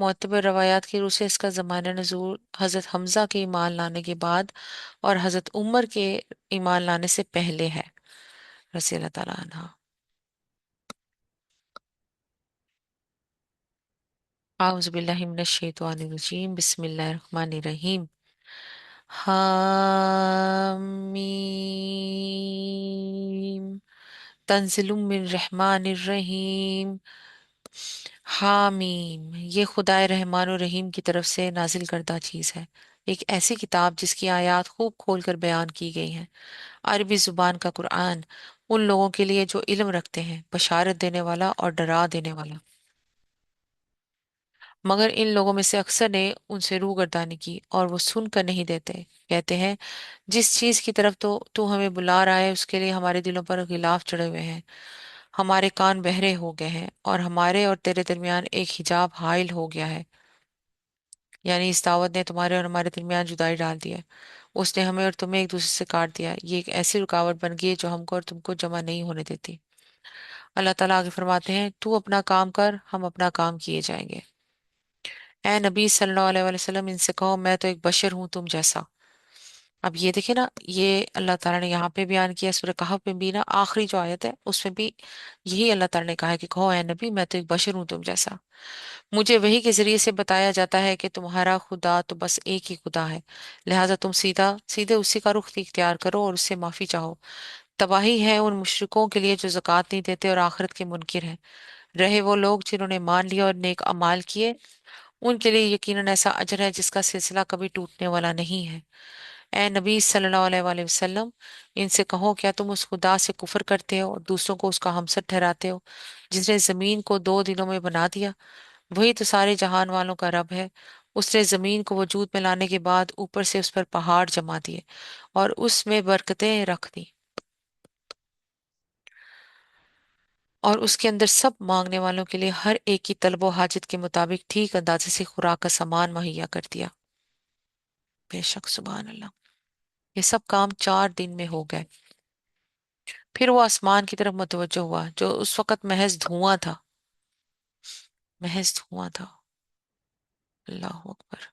मोतबर रवायात की रूह से इसका ज़माना नज़ूल हज़रत हमज़ा के ईमान लाने के बाद और हज़रत उमर के ईमान लाने से पहले है, रज़ी अल्लाह ताला अन्हा। आउज़ु बिल्लाहि मिनश शैतानिर रजीम, बिस्मिल्लाहिर रहमानिर रहीम। हामीम तंजिलुम मिन रहमानिर रहीम। हामीम ये खुदाए रहमान और रहीम की तरफ से नाजिल करदा चीज है, एक ऐसी किताब जिसकी आयत खूब खोल कर बयान की गई हैं। अरबी जुबान का कुरान उन लोगों के लिए जो इल्म रखते हैं, बशारत देने वाला और डरा देने वाला। मगर इन लोगों में से अक्सर ने उनसे रूगर्दानी की और वो सुनकर नहीं देते। कहते हैं, जिस चीज की तरफ तो तू हमें बुला रहा है उसके लिए हमारे दिलों पर गिलाफ चढ़े हुए हैं, हमारे कान बहरे हो गए हैं, और हमारे और तेरे दरमियान एक हिजाब हाइल हो गया है। यानी इस दावत ने तुम्हारे और हमारे दरमियान जुदाई डाल दी है। उसने हमें और तुम्हें एक दूसरे से काट दिया। ये एक ऐसी रुकावट बन गई है जो हमको और तुमको जमा नहीं होने देती। अल्लाह ताला आगे फरमाते हैं, तू अपना काम कर, हम अपना काम किए जाएंगे। ए नबी सल्लल्लाहु अलैहि वसल्लम, इनसे कहो मैं तो एक बशर हूं तुम जैसा। अब ये देखे ना, ये अल्लाह ताला ने यहाँ पे बयान किया, सूरह कहफ में भी ना, आखिरी जो आयत है उसमें भी यही अल्लाह ताला ने कहा है कि कहो ए नबी मैं तो एक बशर हूं तुम जैसा। मुझे वही के जरिए से बताया जाता है कि तुम्हारा खुदा तो बस एक ही खुदा है, लिहाजा तुम सीधा सीधे उसी का रुख इख्तियार करो और उससे माफी चाहो। तबाही है उन मुशरिकों के लिए जो ज़कात नहीं देते और आखिरत के मुनकिर हैं। रहे वो लोग जिन्होंने मान लिया और नेक अमाल किए, उनके लिए यकीनन ऐसा अजर है जिसका सिलसिला कभी टूटने वाला नहीं है। اے نبी सल्लल्लाहु अलैहि वसल्लम, इनसे कहो क्या तुम उस खुदा से कुफर करते हो और दूसरों को उसका हमसर ठहराते हो जिसने जमीन को 2 दिनों में बना दिया? वही तो सारे जहान वालों का रब है। उसने जमीन को वजूद में लाने के बाद ऊपर से उस पर पहाड़ जमा दिए और उसमें बरकतें रख दी और उसके अंदर सब मांगने वालों के लिए हर एक की तलब हाजत के मुताबिक ठीक अंदाजे से खुराक का सामान मुहैया कर दिया। बेशक सुभान अल्लाह, ये सब काम 4 दिन में हो गए। फिर वो आसमान की तरफ मुतवज्जो हुआ जो उस वक्त महज धुआं था, महज धुआं था। अल्लाह अकबर।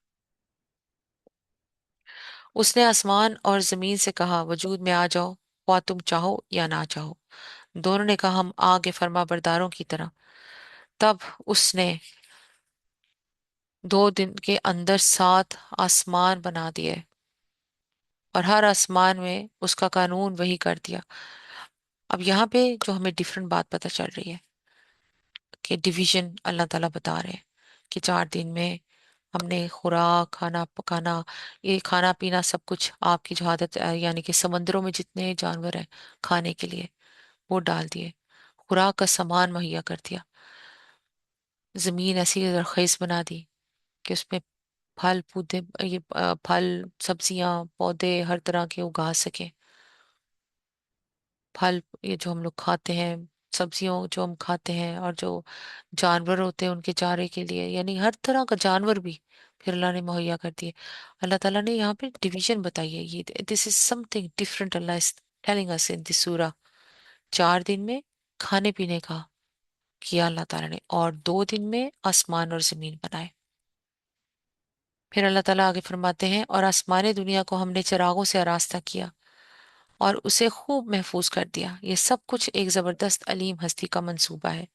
उसने आसमान और जमीन से कहा वजूद में आ जाओ, ख्वाह तुम चाहो या ना चाहो। दोनों ने कहा हम आगे फर्मा बरदारों की तरह। तब उसने 2 दिन के अंदर 7 आसमान बना दिए और हर आसमान में उसका कानून वही कर दिया। अब यहाँ पे जो हमें डिफरेंट बात पता चल रही है कि डिवीजन अल्लाह ताला बता रहे हैं कि 4 दिन में हमने खुराक खाना पकाना, ये खाना पीना सब कुछ आपकी जो आदत यानी कि समंदरों में जितने जानवर हैं खाने के लिए वो डाल दिए, खुराक का सामान मुहैया कर दिया। जमीन ऐसी जरखेज बना दी कि उसमें फल पौधे, ये फल सब्जियां पौधे हर तरह के उगा सके। फल ये जो हम लोग खाते हैं, सब्जियों जो हम खाते हैं, और जो जानवर होते हैं उनके चारे के लिए, यानी हर तरह का जानवर भी फिर अल्लाह ने मुहैया कर दिए। अल्लाह ताला ने यहाँ पे डिवीजन बताई है, ये this is something different Allah is telling us in this सूरा। 4 दिन में खाने पीने का किया अल्लाह ताला ने और 2 दिन में आसमान और जमीन बनाए। फिर अल्लाह ताला आगे फरमाते हैं और आसमानी दुनिया को हमने चिरागों से आरास्ता किया और उसे खूब महफूज कर दिया। ये सब कुछ एक जबरदस्त अलीम हस्ती का मंसूबा है।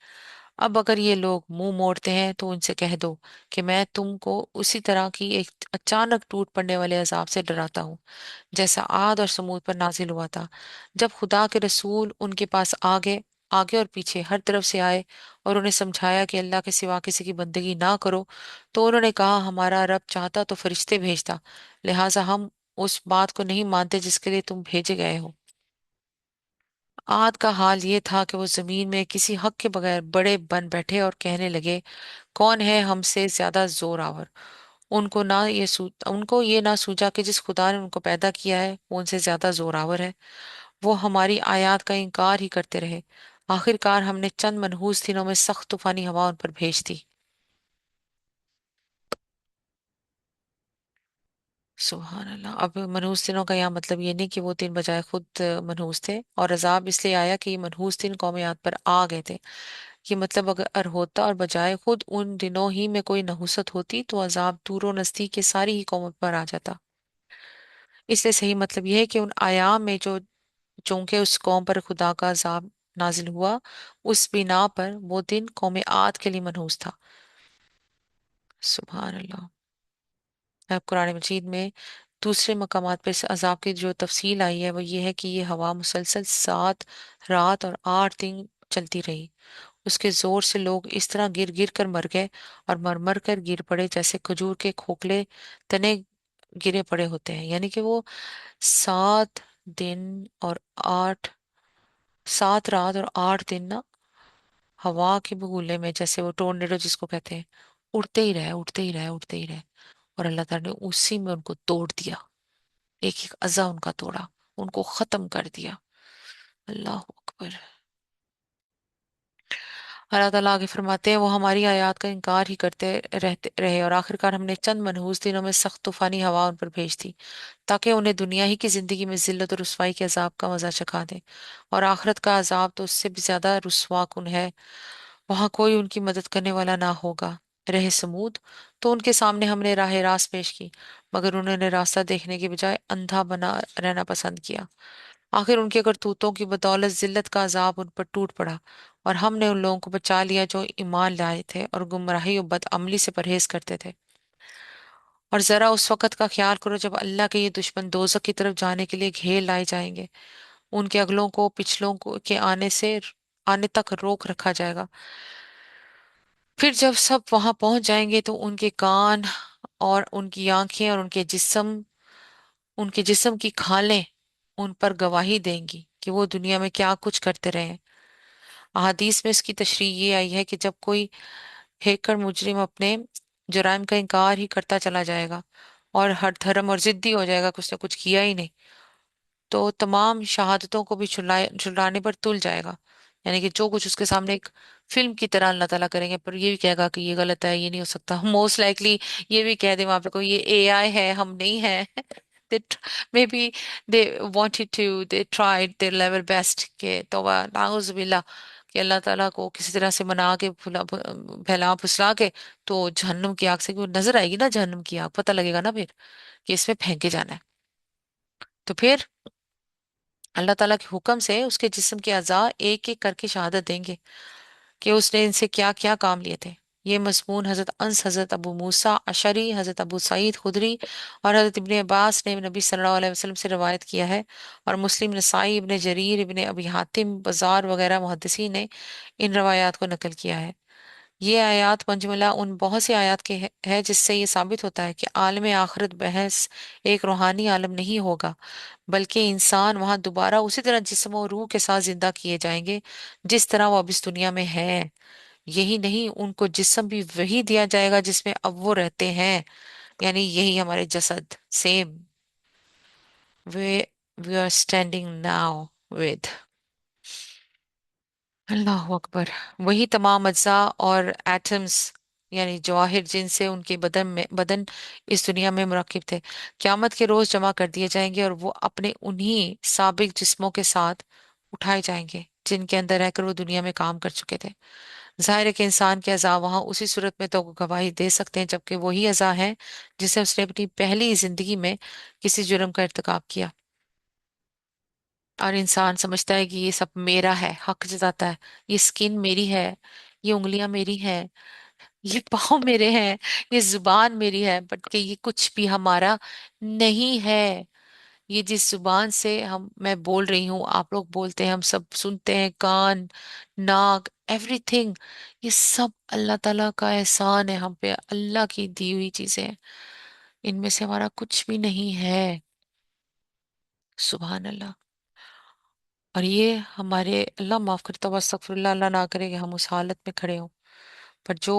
अब अगर ये लोग मुंह मोड़ते हैं तो उनसे कह दो कि मैं तुमको उसी तरह की एक अचानक टूट पड़ने वाले अजाब से डराता हूँ जैसा आद और समूद पर नाजिल हुआ था। जब खुदा के रसूल उनके पास आगे आगे और पीछे हर तरफ से आए और उन्हें समझाया कि अल्लाह के सिवा किसी की बंदगी ना करो, तो उन्होंने कहा हमारा रब चाहता तो फरिश्ते भेजता, लिहाजा हम उस बात को नहीं मानते जिसके लिए तुम भेजे गए हो। आद का हाल ये था कि वो जमीन में किसी हक के बगैर बड़े बन बैठे और कहने लगे कौन है हमसे ज्यादा जोर आवर। उनको ये ना सूझा कि जिस खुदा ने उनको पैदा किया है वो उनसे ज्यादा जोरावर है। वो हमारी आयत का इनकार ही करते रहे। आखिरकार हमने चंद मनहूस दिनों में सख्त तूफानी हवा उन पर भेज दी। सुभान अल्लाह। अब मनहूस दिनों का यहाँ मतलब ये नहीं कि वो दिन बजाय खुद मनहूस थे, और अजाब इसलिए आया कि ये मनहूस दिन कौम आद पर आ गए थे। ये मतलब अगर होता और बजाय खुद उन दिनों ही में कोई नहुसत होती तो अजाब दूरों नजदीक के सारी ही कौमों पर आ जाता। इसलिए सही मतलब यह है कि उन आयाम में जो चूंकि उस कौम पर खुदा का अजाब नाजिल हुआ, उस बिना पर वो दिन कौम आद के लिए मनहूस था। सुभान अल्लाह। अब कुरान मजीद में दूसरे मकामात पर इस अजाब की जो तफसील आई है वो ये है कि ये हवा मुसलसल 7 रात और 8 दिन चलती रही। उसके जोर से लोग इस तरह गिर गिर कर मर गए और मर मर कर गिर पड़े जैसे खजूर के खोखले तने गिरे पड़े होते हैं। यानी कि वो 7 दिन और 7 रात और 8 दिन ना हवा के बगुले में, जैसे वो टोर्नेडो जिसको कहते हैं, उड़ते ही रहे उड़ते ही रहे उड़ते ही रहे। और अल्लाह ताला ने उसी में उनको तोड़ दिया, एक एक अज़ा उनका तोड़ा, उनको खत्म कर दिया। अल्लाह अकबर। अल्लाह ताला आगे फरमाते हैं वो हमारी आयत का इनकार ही करते रहते रहे और आखिरकार हमने चंद मनहूस दिनों में सख्त तूफानी हवा उन पर भेज दी ताकि उन्हें दुनिया ही की जिंदगी में जिल्लत और रुसवाई के अजाब का मजा चखा दे। और आखिरत का अजाब तो उससे भी ज्यादा रुसवाकुन है, वहां कोई उनकी मदद करने वाला ना होगा। रहे समूद, तो उनके सामने हमने राह रास्त पेश की, मगर उन्होंने रास्ता देखने के बजाय अंधा बना रहना पसंद किया। आखिर उनके करतूतों की बदौलत जिल्लत का अजाब उन पर टूट पड़ा और हमने उन लोगों को बचा लिया जो ईमान लाए थे और गुमराही और बदअमली से परहेज करते थे। और जरा उस वक़्त का ख्याल करो जब अल्लाह के ये दुश्मन दोजख की तरफ जाने के लिए घेर लाए जाएंगे। उनके अगलों को पिछलों को के आने तक रोक रखा जाएगा। फिर जब सब वहां पहुंच जाएंगे तो उनके कान और उनकी आंखें और उनके जिस्म उनके जिस्म की खालें उन पर गवाही देंगी कि वो दुनिया में क्या कुछ करते रहे हैं। अहादीस में इसकी तशरीह ये आई है कि जब कोई हैकर मुजरिम अपने जुराइम का इनकार ही करता चला जाएगा और हर धर्म और जिद्दी हो जाएगा कि उसने कुछ किया ही नहीं, तो तमाम शहादतों को भी छुड़ाने पर तुल जाएगा। यानी कि जो कुछ उसके सामने एक फिल्म की तरह अल्लाह ताला करेंगे, पर ये भी कहेगा कि ये गलत है, ये नहीं हो सकता। मोस्ट लाइकली ये भी कह दे वहां पे कोई, ये एआई है, हम नहीं है। they maybe they wanted to, they tried their level best के तौबा नाउजुबिल्ला, कि अल्लाह ताला को किसी तरह से मना के फैला फुसला के तो जहन्नुम की आग से वो नजर आएगी ना, जहन्नुम की आग पता लगेगा ना फिर कि इसमें फेंके जाना है। तो फिर अल्लाह ताला के हुक्म से उसके जिस्म के अज़ा एक एक करके शहादत देंगे कि उसने इनसे क्या क्या काम लिए थे। ये मजमून हजरत अंस, हजरत अबू मूसा अशरी, हजरत अबू सईद खुदरी और हजरत इब्ने अब्बास ने नबी सल्लल्लाहु अलैहि वसल्लम से रवायत किया है। और मुस्लिम, नसाई, इब्ने जरीर, इब्ने अबी हातिम, बाजार वगैरह मुहद्दिसीन ने इन रवायात को नकल किया है। ये आयात मंजमला उन बहुत सी आयात के है जिससे ये साबित होता है कि आलम आखिरत बहस एक रूहानी आलम नहीं होगा, बल्कि इंसान वहां दोबारा उसी तरह जिस्म और रूह के साथ जिंदा किए जाएंगे जिस तरह वो अब इस दुनिया में है। यही नहीं, उनको जिस्म भी वही दिया जाएगा जिसमें अब वो रहते हैं, यानी यही हमारे जसद same way we are standing now with. अल्लाह अकबर। वही तमाम अज्जा और एटम्स यानी जवाहिर जिनसे उनके बदन इस दुनिया में मुरक्किब थे, क्यामत के रोज जमा कर दिए जाएंगे और वो अपने उन्हीं साबिक जिस्मों के साथ उठाए जाएंगे जिनके अंदर रहकर वो दुनिया में काम कर चुके थे। जाहिर है कि इंसान के अज़ा वहां उसी सूरत में तो गवाही दे सकते हैं जबकि वही अज़ा है जिसे उसने अपनी पहली जिंदगी में किसी जुर्म का इर्तिकाब किया। और इंसान समझता है कि ये सब मेरा है, हक जताता है, ये स्किन मेरी है, ये उंगलियां मेरी हैं, ये पाँव मेरे हैं, ये जुबान मेरी है, बट कि ये कुछ भी हमारा नहीं है। ये जिस जुबान से हम मैं बोल रही हूँ, आप लोग बोलते हैं, हम सब सुनते हैं, कान, नाक, एवरीथिंग, ये सब अल्लाह ताला का एहसान है हम पे, अल्लाह की दी हुई चीजें हैं। इनमें से हमारा कुछ भी नहीं है। सुभान अल्लाह। और ये हमारे, अल्लाह माफ करे, तो अस्तगफिरुल्लाह, अल्लाह ना करे कि हम उस हालत में खड़े हों। पर जो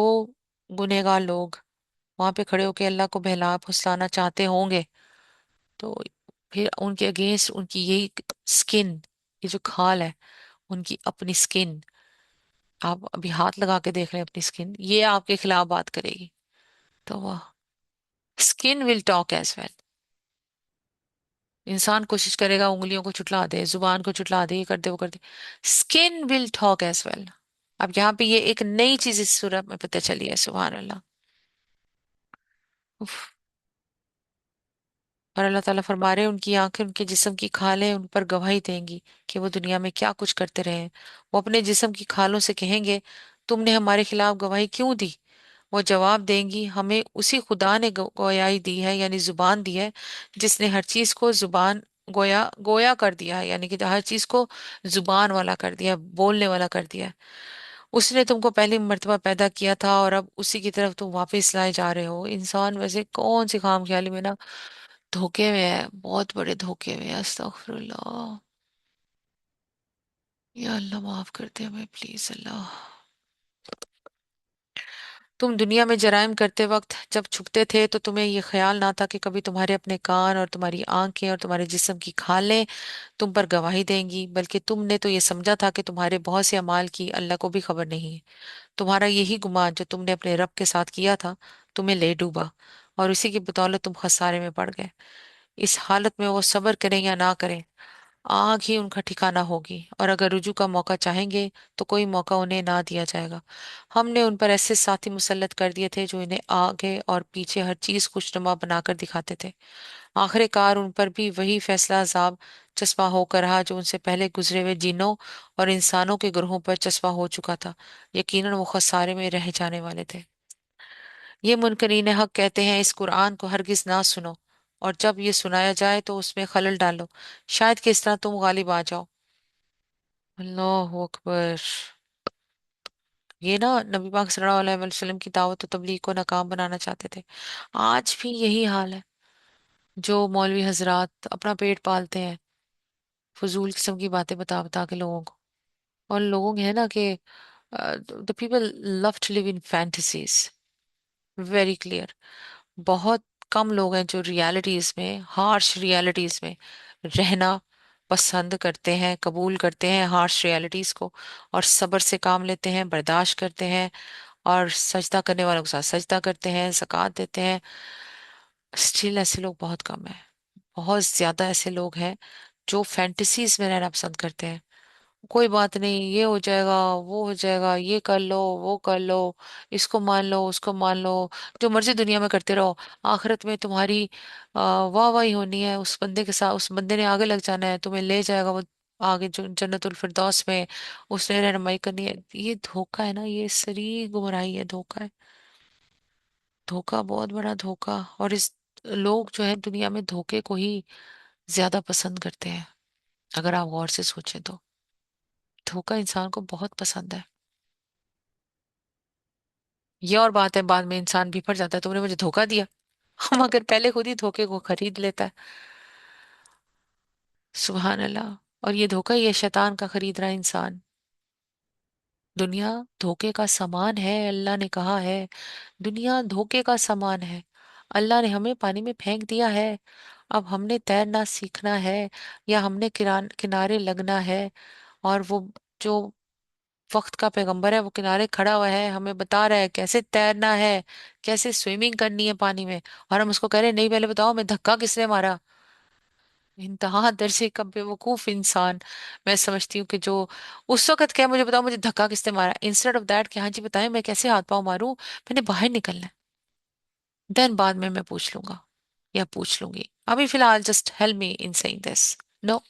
गुनहगार लोग वहां पे खड़े होके अल्लाह को बहला फुसलाना चाहते होंगे, तो फिर उनके अगेंस्ट उनकी यही स्किन, ये जो खाल है, उनकी अपनी स्किन, आप अभी हाथ लगा के देख रहे हैं अपनी स्किन, ये आपके खिलाफ बात करेगी। तो वह skin will talk as well. इंसान कोशिश करेगा उंगलियों को छुटला दे, जुबान को छुटला दे, ये कर दे, वो कर दे, skin will talk as well. अब यहाँ पे ये एक नई चीज इस सूरत में पता चली है, सुभान अल्लाह। उफ। और अल्लाह ताला फरमा रहे हैं, उनकी आंखें, उनके जिस्म की खालें उन पर गवाही देंगी कि वो दुनिया में क्या कुछ करते रहे हैं। वो अपने जिस्म की खालों से कहेंगे, तुमने हमारे खिलाफ गवाही क्यों दी? वो जवाब देंगी, हमें उसी खुदा ने गोयाई दी है, यानी जुबान दी है, जिसने हर चीज को जुबान गोया गोया कर दिया है, यानी कि हर चीज को जुबान वाला कर दिया, बोलने वाला कर दिया है। उसने तुमको पहली मर्तबा पैदा किया था और अब उसी की तरफ तुम वापस लाए जा रहे हो। इंसान वैसे कौन सी खाम ख्याली में ना धोखे में है, बहुत बड़े धोखे में है। अस्तगफिरुल्लाह। या अल्लाह माफ कर दे हमें प्लीज अल्लाह। तुम दुनिया में जराइम करते वक्त जब छुपते थे तो तुम्हें ये ख्याल ना था कि कभी तुम्हारे अपने कान और तुम्हारी आंखें और तुम्हारे जिस्म की खालें तुम पर गवाही देंगी, बल्कि तुमने तो ये समझा था कि तुम्हारे बहुत से अमाल की अल्लाह को भी खबर नहीं है। तुम्हारा यही गुमान जो तुमने अपने रब के साथ किया था तुम्हें ले डूबा, और इसी की बदौलत तुम खसारे में पड़ गए। इस हालत में वो सब्र करें या ना करें, आग ही उनका ठिकाना होगी, और अगर रुजू का मौका चाहेंगे तो कोई मौका उन्हें ना दिया जाएगा। हमने उन पर ऐसे साथी मुसल्लत कर दिए थे जो इन्हें आगे और पीछे हर चीज खुशनुमा बनाकर दिखाते थे। आखिरकार उन पर भी वही फैसला अजाब चस्पा होकर रहा जो उनसे पहले गुजरे हुए जिन्नों और इंसानों के ग्रोहों पर चस्पा हो चुका था। यकीनन वो खसारे में रह जाने वाले थे। ये मुनकरीन हक कहते हैं, इस कुरान को हरगिज ना सुनो, और जब ये सुनाया जाए तो उसमें खलल डालो, शायद कि इस तरह तुम गालिब आ जाओ। अल्लाह अकबर। ये ना नबी पाक सल्लल्लाहु अलैहि वसल्लम की दावत और तबलीग को नाकाम बनाना चाहते थे। आज भी यही हाल है। जो मौलवी हजरात अपना पेट पालते हैं, फजूल किस्म की बातें बता बता के लोगों को। और लोगों के है ना कि the people love to live in fantasies, very clear. बहुत कम लोग हैं जो रियलिटीज में, हार्श रियलिटीज में रहना पसंद करते हैं, कबूल करते हैं हार्श रियलिटीज को, और सब्र से काम लेते हैं, बर्दाश्त करते हैं, और सजदा करने वालों के साथ सजदा करते हैं, ज़कात देते हैं। स्टिल ऐसे लोग बहुत कम हैं। बहुत ज्यादा ऐसे लोग हैं जो फैंटेसीज में रहना पसंद करते हैं। कोई बात नहीं, ये हो जाएगा, वो हो जाएगा, ये कर लो, वो कर लो, इसको मान लो, उसको मान लो, जो मर्जी दुनिया में करते रहो। आखिरत में तुम्हारी वाह वाही होनी है उस बंदे के साथ, उस बंदे ने आगे लग जाना है, तुम्हें ले जाएगा वो आगे जो जन्नतुल फिरदौस में, उसने रहनुमाई करनी है। ये धोखा है ना, ये सरी गुमराही है, धोखा है। धोखा, बहुत बड़ा धोखा। और इस लोग जो है दुनिया में धोखे को ही ज्यादा पसंद करते हैं, अगर आप गौर से सोचें तो। धोखा इंसान को बहुत पसंद है। ये और बात है, बाद में इंसान बिफर जाता है, तुमने मुझे धोखा दिया। हम अगर पहले खुद ही धोखे को खरीद लेता है। सुभान अल्लाह। और ये धोखा, ये शैतान का खरीद रहा है इंसान। दुनिया धोखे का सामान है, अल्लाह ने कहा है। दुनिया धोखे का सामान है। अल्लाह ने हमें पानी में फेंक दिया है। अब हमने तैरना सीखना है, या हमने किनारे लगना है। और वो जो वक्त का पैगंबर है वो किनारे खड़ा हुआ है, हमें बता रहा है कैसे तैरना है, कैसे स्विमिंग करनी है पानी में। और हम उसको कह रहे हैं नहीं, पहले बताओ मैं धक्का किसने मारा। इंतहा दर्जे का बेवकूफ इंसान। मैं समझती हूँ कि जो उस वक्त क्या, मुझे बताओ मुझे धक्का किसने मारा, इंस्टेड ऑफ दैट कि हाँ जी बताएं मैं कैसे हाथ पांव मारूं, मैंने बाहर निकलना है। देन बाद में मैं पूछ लूंगा या पूछ लूंगी, अभी फिलहाल just help me in saying this. No.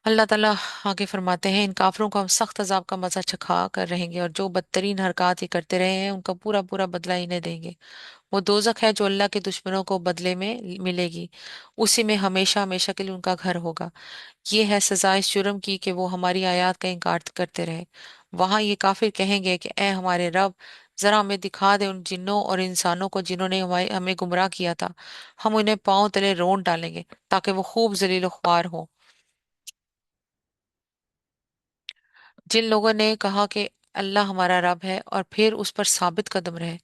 अल्लाह ताला आगे फरमाते हैं, इन काफरों को हम सख्त अजाब का मजा चखा कर रहेंगे, और जो बदतरीन हरकत ये करते रहे हैं उनका पूरा पूरा बदला इन्हें देंगे। वो दोजख है जो अल्लाह के दुश्मनों को बदले में मिलेगी, उसी में हमेशा हमेशा के लिए उनका घर होगा। ये है सजा इस जुर्म की कि वो हमारी आयत का इनकार करते रहे। वहां ये काफिर कहेंगे कि ए हमारे रब, जरा हमें दिखा दे उन जिन्नों और इंसानों को जिन्होंने हमें गुमराह किया था। हम उन्हें पांव तले रोन डालेंगे ताकि वो खूब जलील ख्वार हो। जिन लोगों ने कहा कि अल्लाह हमारा रब है और फिर उस पर साबित कदम रहे,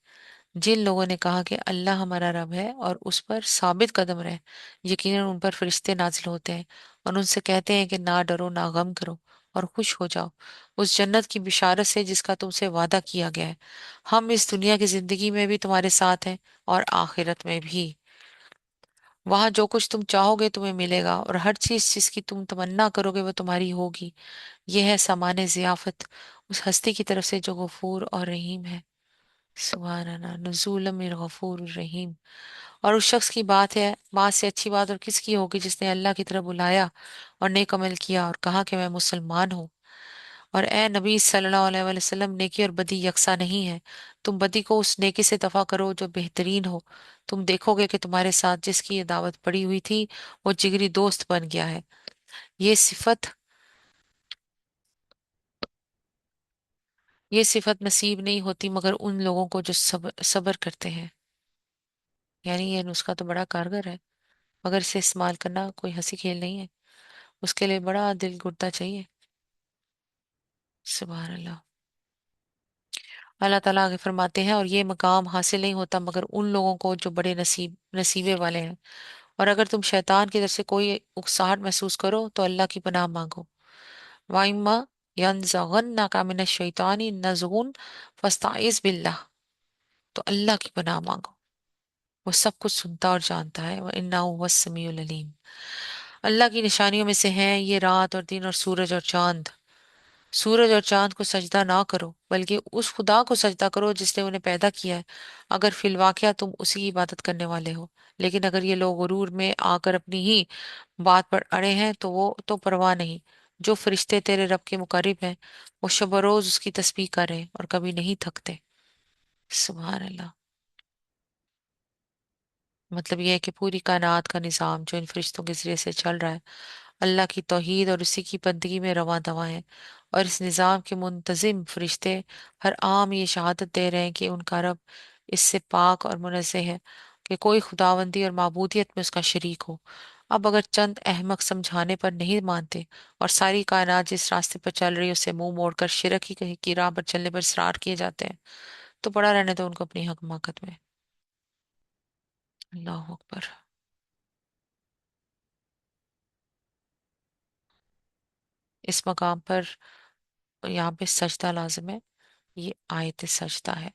जिन लोगों ने कहा कि अल्लाह हमारा रब है और उस पर साबित कदम रहे, यकीनन उन पर फरिश्ते नाजिल होते हैं और उनसे कहते हैं कि ना डरो ना गम करो और खुश हो जाओ उस जन्नत की बिशारत से जिसका तुमसे वादा किया गया है। हम इस दुनिया की जिंदगी में भी तुम्हारे साथ हैं और आखिरत में भी। वहां जो कुछ तुम चाहोगे तुम्हें मिलेगा, और हर चीज जिसकी तुम तमन्ना करोगे वो तुम्हारी होगी। यह है सामान्य जियाफत उस हस्ती की तरफ से जो गफूर और रहीम है। सुभान अल्लाह, नुज़ुलन मिन गफूर रहीम। और उस शख्स की बात है, बात से अच्छी बात और किसकी होगी जिसने अल्लाह की तरफ बुलाया और नेक अमल किया और कहा कि मैं मुसलमान हूँ। और ए नबी सल्लल्लाहु अलैहि वसल्लम, नेकी और बदी यकसा नहीं है। तुम बदी को उस नेकी से दफा करो जो बेहतरीन हो। तुम देखोगे कि तुम्हारे साथ जिसकी ये दावत पड़ी हुई थी वो जिगरी दोस्त बन गया है। ये सिफत ये सिफत नसीब नहीं होती मगर उन लोगों को जो सब्र करते हैं। यानी ये नुस्खा तो बड़ा कारगर है, मगर इसे इस्तेमाल करना कोई हंसी खेल नहीं है। उसके लिए बड़ा दिल गुर्दा चाहिए। सुभान अल्लाह। अल्लाह ताला आगे फरमाते हैं, और ये मकाम हासिल नहीं होता मगर उन लोगों को जो बड़े नसीबे वाले हैं। और अगर तुम शैतान की तरफ से कोई उकसाहट महसूस करो तो अल्लाह की पनाह मांगो। वाइम्मा यंज़गन्नका मिनश शैतानी नज़गुन फस्ताइज़ बिल्लाह। तो अल्लाह की पनाह मांगो, वो सब कुछ सुनता और जानता है। वह इन्नहु हुवस समीउल अलीम। अल्लाह की निशानियों में से हैं ये रात और दिन और सूरज और चांद। सूरज और चांद को सजदा ना करो बल्कि उस खुदा को सजदा करो जिसने उन्हें पैदा किया है, अगर फिलवाकिया तुम उसी की इबादत करने वाले हो। लेकिन अगर ये लोग गुरूर में आकर अपनी ही बात पर अड़े हैं तो वो तो परवाह नहीं। जो फरिश्ते तेरे रब के मुकर्रब हैं वो शब रोज उसकी तस्बीह कर रहे हैं और कभी नहीं थकते। सुभान अल्लाह। मतलब ये है कि पूरी कायनात का निज़ाम जो इन फरिश्तों के जरिए से चल रहा है, अल्लाह की तौहीद और उसी की बंदगी में रवां दवा है। और इस निज़ाम के मुंतजिम फरिश्ते हर आम ये शहादत दे रहे हैं कि उनका रब इससे पाक और मुनज़्ज़ह है कि कोई खुदावंदी और माबूदियत में उसका शरीक हो। अब अगर चंद अहमक समझाने पर नहीं मानते और सारी कायनात जिस रास्ते पर चल रही है उससे मुंह मोड़कर शिरक ही कहीं की राह पर चलने पर इसरार किए जाते हैं, तो पड़ा रहने दो उनको अपनी हकमाकत में। अल्लाह अकबर। इस मकाम पर यहाँ पे सजदा लाजिम है। ये आयत सजदा है।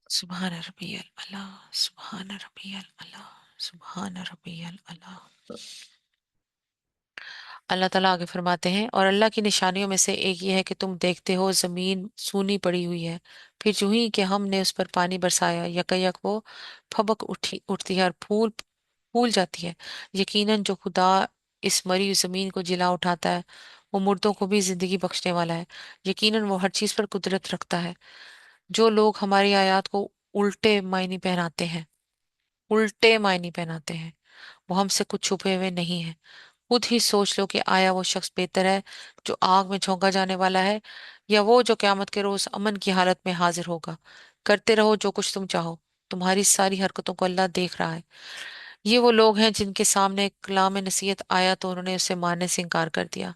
सुभान रब्बियल अला, सुभान रब्बियल अला, सुभान रब्बियल अला। अल्लाह ताला आगे फरमाते हैं, और अल्लाह की निशानियों में से एक ये है कि तुम देखते हो जमीन सूनी पड़ी हुई है, फिर जो ही कि हमने उस पर पानी बरसाया यकयक वो फबक उठती है और फूल फूल जाती है। यकीनन जो खुदा इस मरी हुई जमीन को जिला उठाता है, वो मुर्दों को भी जिंदगी बख्शने वाला है। यकीनन वो हर चीज पर कुदरत रखता है। जो लोग हमारी आयत को उल्टे मायने पहनाते हैं, उल्टे मायने पहनाते हैं, वो हमसे कुछ छुपे हुए नहीं है। खुद ही सोच लो कि आया वो शख्स बेहतर है जो आग में झोंका जाने वाला है, या वो जो क्यामत के रोज अमन की हालत में हाजिर होगा। करते रहो जो कुछ तुम चाहो, तुम्हारी सारी हरकतों को अल्लाह देख रहा है। ये वो लोग हैं जिनके सामने कलाम नसीहत आया तो उन्होंने उसे मानने से इनकार कर दिया।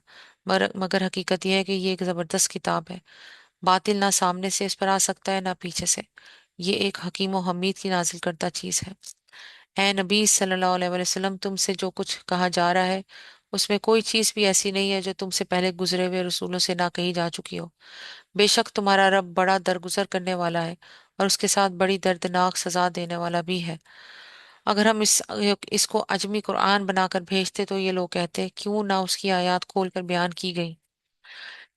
मगर हकीकत यह है कि ये एक जबरदस्त किताब है। बातिल ना सामने से इस पर आ सकता है ना पीछे से। ये एक हकीम और हमीद की नाजिल करता चीज है। ए नबी सल्लल्लाहु अलैहि वसल्लम, तुमसे जो कुछ कहा जा रहा है उसमें कोई चीज भी ऐसी नहीं है जो तुमसे पहले गुजरे हुए रसूलों से ना कही जा चुकी हो। बेशक तुम्हारा रब बड़ा दरगुजर करने वाला है और उसके साथ बड़ी दर्दनाक सजा देने वाला भी है। अगर हम इसको अजमी कुरान बनाकर भेजते तो ये लोग कहते क्यों ना उसकी आयत खोलकर बयान की गई।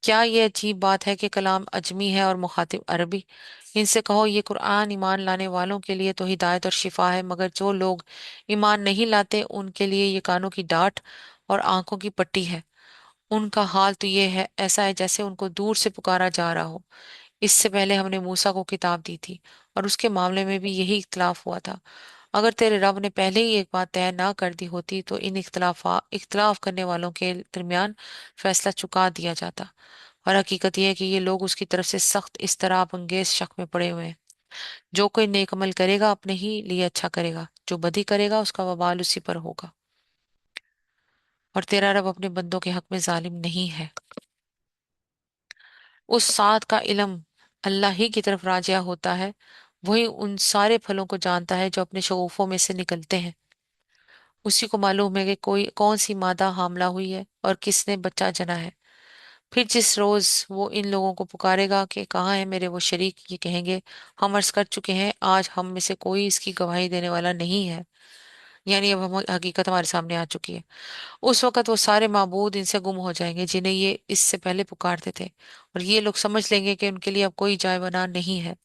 क्या ये अजीब बात है कि कलाम अजमी है और मुखातिब अरबी। इनसे कहो ये कुरान ईमान लाने वालों के लिए तो हिदायत और शिफा है, मगर जो लोग ईमान नहीं लाते उनके लिए ये कानों की डांट और आंखों की पट्टी है। उनका हाल तो ये है, ऐसा है जैसे उनको दूर से पुकारा जा रहा हो। इससे पहले हमने मूसा को किताब दी थी और उसके मामले में भी यही इख्तलाफ हुआ था। अगर तेरे रब ने पहले ही एक बात तय ना कर दी होती तो इन इख्तलाफ करने वालों के दरमियान फैसला चुका दिया जाता। और हकीकत यह है कि ये लोग उसकी तरफ से सख्त इस तरह अंगेज शक में पड़े हुए हैं। जो कोई नेक अमल करेगा अपने ही लिए अच्छा करेगा, जो बदी करेगा उसका वबाल उसी पर होगा। और तेरा रब अपने बंदों के हक में जालिम नहीं है। उस साथ का इल्म अल्लाह ही की तरफ राजिया होता है। वही उन सारे फलों को जानता है जो अपने शगुफों में से निकलते हैं। उसी को मालूम है कि कोई कौन सी मादा हामला हुई है और किसने बच्चा जना है। फिर जिस रोज वो इन लोगों को पुकारेगा कि कहाँ है मेरे वो शरीक, ये कहेंगे हम अर्ज कर चुके हैं, आज हम में से कोई इसकी गवाही देने वाला नहीं है। यानी अब हम हकीकत हमारे सामने आ चुकी है। उस वक्त वो सारे माबूद इनसे गुम हो जाएंगे जिन्हें ये इससे पहले पुकारते थे, और ये लोग समझ लेंगे कि उनके लिए अब कोई जाय बना नहीं है।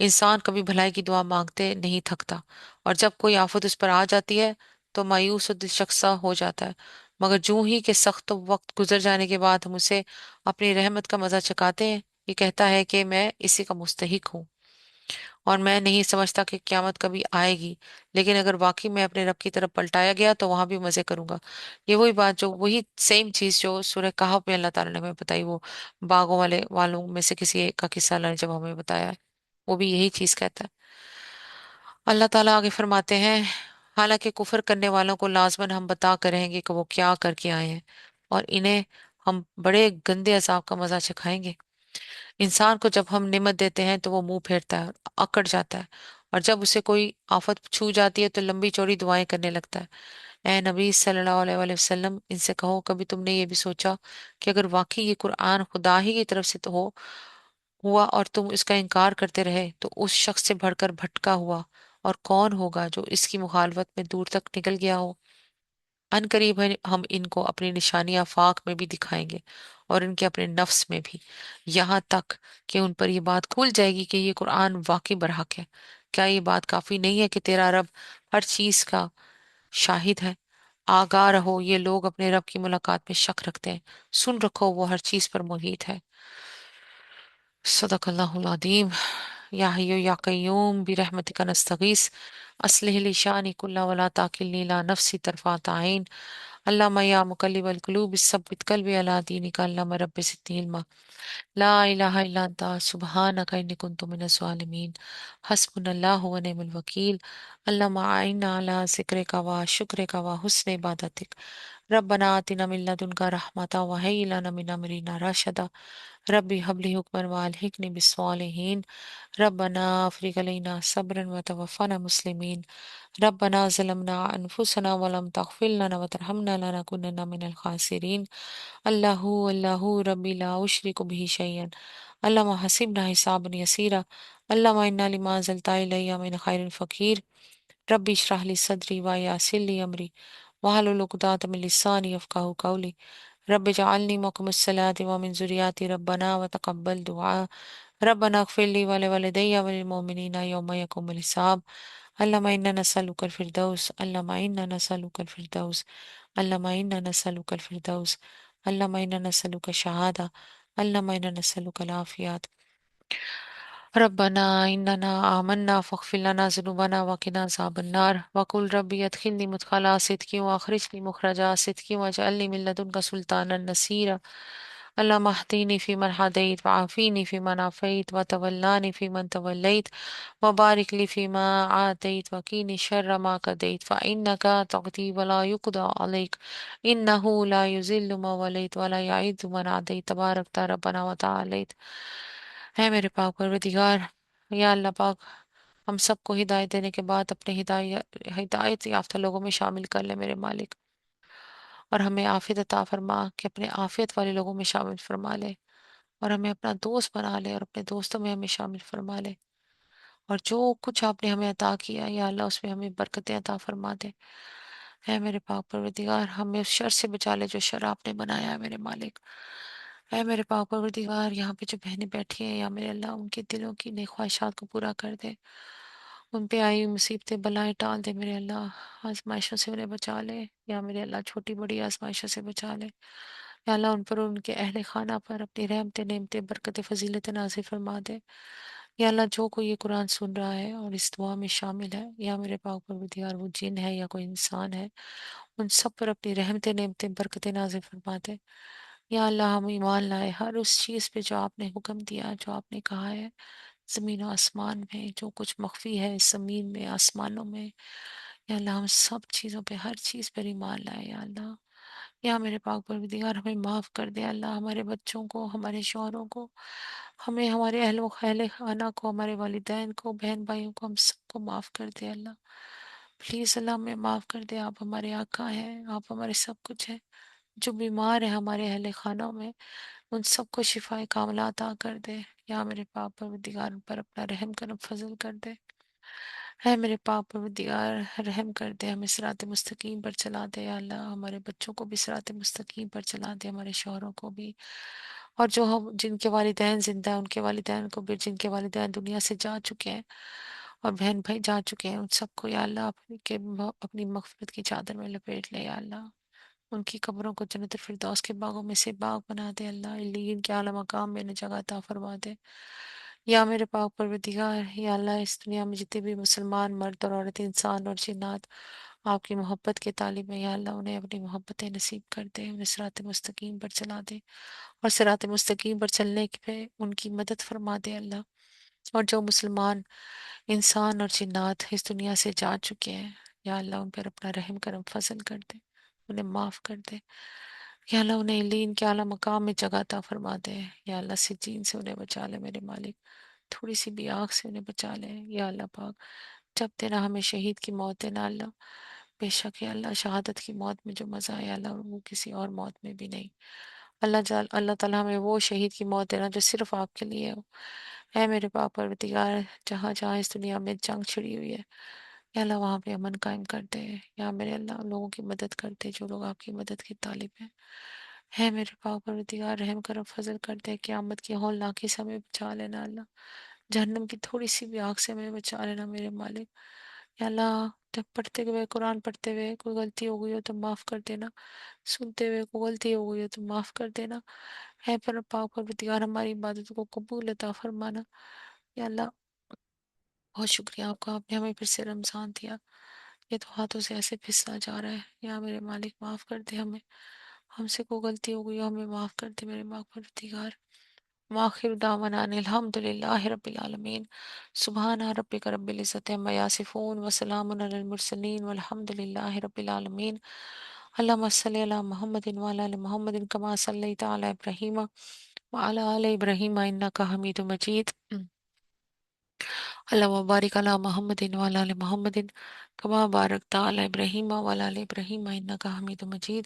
इंसान कभी भलाई की दुआ मांगते नहीं थकता, और जब कोई आफत उस पर आ जाती है तो मायूस और दिलशख्सा हो जाता है। मगर जूं ही के सख्त वक्त गुजर जाने के बाद हम उसे अपनी रहमत का मजा चखाते हैं, ये कहता है कि मैं इसी का मुस्तहिक हूँ और मैं नहीं समझता कि क्यामत कभी आएगी। लेकिन अगर वाकई मैं अपने रब की तरफ पलटाया गया तो वहां भी मजे करूंगा। ये वही बात, जो वही सेम चीज जो सूरह कहफ में अल्लाह ताला ने हमें बताई, वो बागों वालों में से किसी एक का किस्सा अल्लाह ने जब हमें बताया है, वो भी यही चीज कहता है। अल्लाह ताला आगे फरमाते हैं, हालांकि कुफर करने वालों को लाजमन हम बता कर रहेंगे कि वो क्या करके आए हैं, और इन्हें हम बड़े गंदे अजाब का मजा चखाएंगे। इंसान को जब हम नेमत देते हैं तो वो मुंह फेरता है, अकड़ जाता है, और जब उसे कोई आफत छू जाती है तो लंबी चौड़ी दुआएं करने लगता है। ए नबी सल्लल्लाहु अलैहि वसल्लम, इनसे कहो कभी तुमने ये भी सोचा कि अगर वाकई ये कुरान खुदा ही की तरफ से तो हुआ और तुम इसका इनकार करते रहे, तो उस शख्स से बढ़कर भटका हुआ और कौन होगा जो इसकी मुखालफत में दूर तक निकल गया हो। अनकरीब हम इनको अपनी निशानी आफाक में भी दिखाएंगे और इनके अपने नफ्स में भी, यहाँ तक कि उन पर यह बात खुल जाएगी कि ये कुरान वाकई बरहक है। क्या ये बात काफी नहीं है कि तेरा रब हर चीज का शाहिद है। आगाह रहो, ये लोग अपने रब की मुलाकात में शक रखते हैं। सुन रखो, वो हर चीज पर मुहीत है। सदकल्लाहुल अदीम। या हय्यु या कय्यूम बिरहमतिका नस्तगीस, अस्लिह ली शानी कुल्ला वला ताकिलनी ला नफ्सी तरफात आइन, اللهم يا مقلب القلوب ثبت قلبي على دينك. اللهم رب زدني علما. لا إله إلا أنت سبحانك إني كنت من الظالمين. حسبنا الله ونعم الوكيل. اللهم أعنا على ذكرك وشكرك وحسن عبادتك. ربنا آتنا من لدنك رحمة وهيئ لنا من أمرنا رشدا. ربي هب لي حكما وألحقني بالصالحين. ربنا أفرغ علينا صبرا وتوفنا مسلمين. ربنا ظلمنا أنفسنا ولم تغفر لنا وترحمنا لنكونن من الخاسرين. الله الله ربي لا أشرك به شيئا. اللهم حسبنا حسابا يسيرا. اللهم إنا لما أنزلت إلي من خير فقير. ربي اشرح لي صدري ويسر لي أمري واحلل عقدة من لساني يفقهوا قولي. رب اجعلني مقيم الصلاة ومن ذريتي ربنا وتقبل دعاء. ربنا اغفر لي ولوالدي وللمؤمنين يوم يقوم الحساب. اللهم إنا نسألك الفردوس. اللهم إنا نسألك الفردوس. اللهم إنا نسألك الفردوس. اللهم إنا نسألك الشهادة. اللهم إنا نسألك العافية. ربنا إننا آمنا فاغفر لنا ذنوبنا وقنا عذاب النار. وقل ربي أدخلني مدخل صدق وأخرجني مخرج صدق واجعل لي من لدنك سلطانا نصيرا. اللهم اهدني فيمن هديت وعافيني فيمن عافيت وتولاني فيمن توليت وبارك لي فيما آتيت وقني شر ما قضيت فإنك تقضي ولا يقضى عليك إنه لا يذل من وليت ولا يعز من عاديت تبارك ربنا وتعاليت. ہے میرے پاک پروردگار، یا اللہ پاک، ہم سب کو ہدایت دینے کے بعد اپنے ہدایت یافتہ لوگوں میں شامل کر لے میرے مالک، اور ہمیں عافیت عطا فرما کہ اپنے عافیت والے لوگوں میں شامل فرما لے، اور ہمیں اپنا دوست بنا لے اور اپنے دوستوں میں ہمیں شامل فرما لے، اور جو کچھ آپ نے ہمیں عطا کیا یا اللہ اس میں ہمیں برکتیں عطا فرما دے. اے میرے پاک پروردگار، ہمیں اس شر سے بچا لے جو شر آپ نے بنایا ہے میرے مالک. اے میرے پاک پروردگار، یہاں پہ جو بہنیں بیٹھی ہیں یا میرے اللہ ان کے دلوں کی نیک خواہشات کو پورا کر دے، ان پہ آئی ہوئی مصیبتیں بلائیں ٹال دے میرے اللہ، آزمائشوں سے انہیں بچا لے، یا میرے اللہ چھوٹی بڑی آزمائشوں سے بچا لے، یا اللہ ان پر اور ان کے اہل خانہ پر اپنی رحمت نعمت برکت فضیلت نازل فرما دے. یا اللہ جو کوئی یہ قرآن سن رہا ہے اور اس دعا میں شامل ہے، یا میرے پاک پروردگار وہ جن ہے یا کوئی انسان ہے، ان سب پر اپنی رحمت نعمت برکت نازل فرما دے. یا اللہ ہم ایمان لائے ہر اس چیز پہ جو آپ نے حکم دیا، جو آپ نے کہا ہے، زمین و آسمان میں جو کچھ مخفی ہے، زمین میں آسمانوں میں، یا اللہ ہم سب چیزوں پہ ہر چیز پر ایمان لائے یا اللہ. یا میرے پاک پروردگار ہمیں معاف کر دے اللہ، ہمارے بچوں کو، ہمارے شوہروں کو، ہمیں، ہمارے اہل خانہ کو، ہمارے والدین کو، بہن بھائیوں کو، ہم سب کو معاف کر دے اللہ. پلیز اللہ ہمیں معاف کر دے، آپ ہمارے آقا ہیں، آپ ہمارے سب کچھ ہیں. جو بیمار ہیں ہمارے اہل خانوں میں، ان سب کو شفا کاملہ عطا کر دے. یا میرے پاک پروردگار ان پر اپنا رحم کرم فضل کر دے. ہے میرے پاک پروردگار رحم کر دے، ہمیں صراط مستقیم پر چلا دے یا اللہ، ہمارے بچوں کو بھی صراط مستقیم پر چلا دے، ہمارے شوہروں کو بھی، اور جو ہم جن کے والدین زندہ ہیں ان کے والدین کو بھی، جن کے والدین دنیا سے جا چکے ہیں اور بہن بھائی جا چکے ہیں، ان سب کو یا اللہ اپنی مغفرت کی چادر میں لپیٹ لے یا اللہ. ان کی قبروں کو جنت الفردوس کے باغوں میں سے باغ بنا دے اللہ، علیین کے اعلیٰ مقام میں انہیں جگہ عطا فرما دے. یا میرے پاک پروردگار، یا اللہ اس دنیا میں جتنے بھی مسلمان مرد اور عورت، انسان اور جنات آپ کی محبت کے طالب ہیں، یا اللہ انہیں اپنی محبتیں نصیب کر دے، انہیں صراط مستقیم پر چلا دے، اور صراط مستقیم پر چلنے پہ ان کی مدد فرما دے اللہ. اور جو مسلمان انسان اور جنات اس دنیا سے جا چکے ہیں، یا اللہ ان پر اپنا رحم کرم فضل کر دے، انہیں معاف کر دے. یا اللہ انہیں لین کے اعلیٰ مقام میں جگہ عطا فرما دے. یا اللہ سجین سے انہیں بچا لے میرے مالک، تھوڑی سی بھی آگ سے انہیں بچا لے یا اللہ پاک. جب دینا ہمیں شہید کی موت دینا اللہ، بے شک یا اللہ شہادت کی موت میں جو مزہ ہے یا اللہ وہ کسی اور موت میں بھی نہیں. اللہ تعالیٰ ہمیں وہ شہید کی موت دینا جو صرف آپ کے لیے ہو. اے میرے پاک پروردگار، جہاں جہاں اس دنیا میں جنگ چھڑی ہوئی ہے یا اللہ وہاں پہ امن قائم کر دے. یا میرے اللہ لوگوں کی مدد کر دے جو لوگ آپ کی مدد کے طالب ہیں. ہے میرے پاک پروردگار رحم کرو فضل کر دے، قیامت کی ہولناکی سے ہمیں بچا لینا اللہ، جہنم کی تھوڑی سی بھی آگ سے ہمیں بچا لینا میرے مالک. یا اللہ جب پڑھتے ہوئے قرآن پڑھتے ہوئے کوئی غلطی ہو گئی ہو تو معاف کر دینا، سنتے ہوئے کوئی غلطی ہو گئی ہو تو معاف کر دینا. ہے پر پاک پروردگار ہماری عبادت کو قبول عطا فرمانا. یا اللہ بہت شکریہ آپ کا، آپ نے ہمیں پھر سے رمضان دیا، یہ تو ہاتھوں سے ایسے پھسلا جا رہا ہے، یا میرے مالک معاف کر دے ہمیں، ہم سے کوئی غلطی ہو گئی ہو ہمیں معاف کر دے میرے مغفرتگار۔ وآخر دعوانا ان الحمد للہ رب العالمین۔ سبحان ربک رب العزت عما یصفون وسلام علی المرسلین والحمد للہ رب العالمین۔ اللہم صلی علی محمد وعلی آل محمد کما صلیت علی ابراہیم وعلی آل ابراہیم انک حمید مجید۔ اللہم بارک علی محمد وعلی آل محمد کما بارکت علی ابراہیم وعلی آل ابراہیم انک حمید مجید۔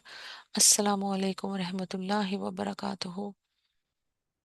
السلام علیکم ورحمۃ اللہ وبرکاتہ۔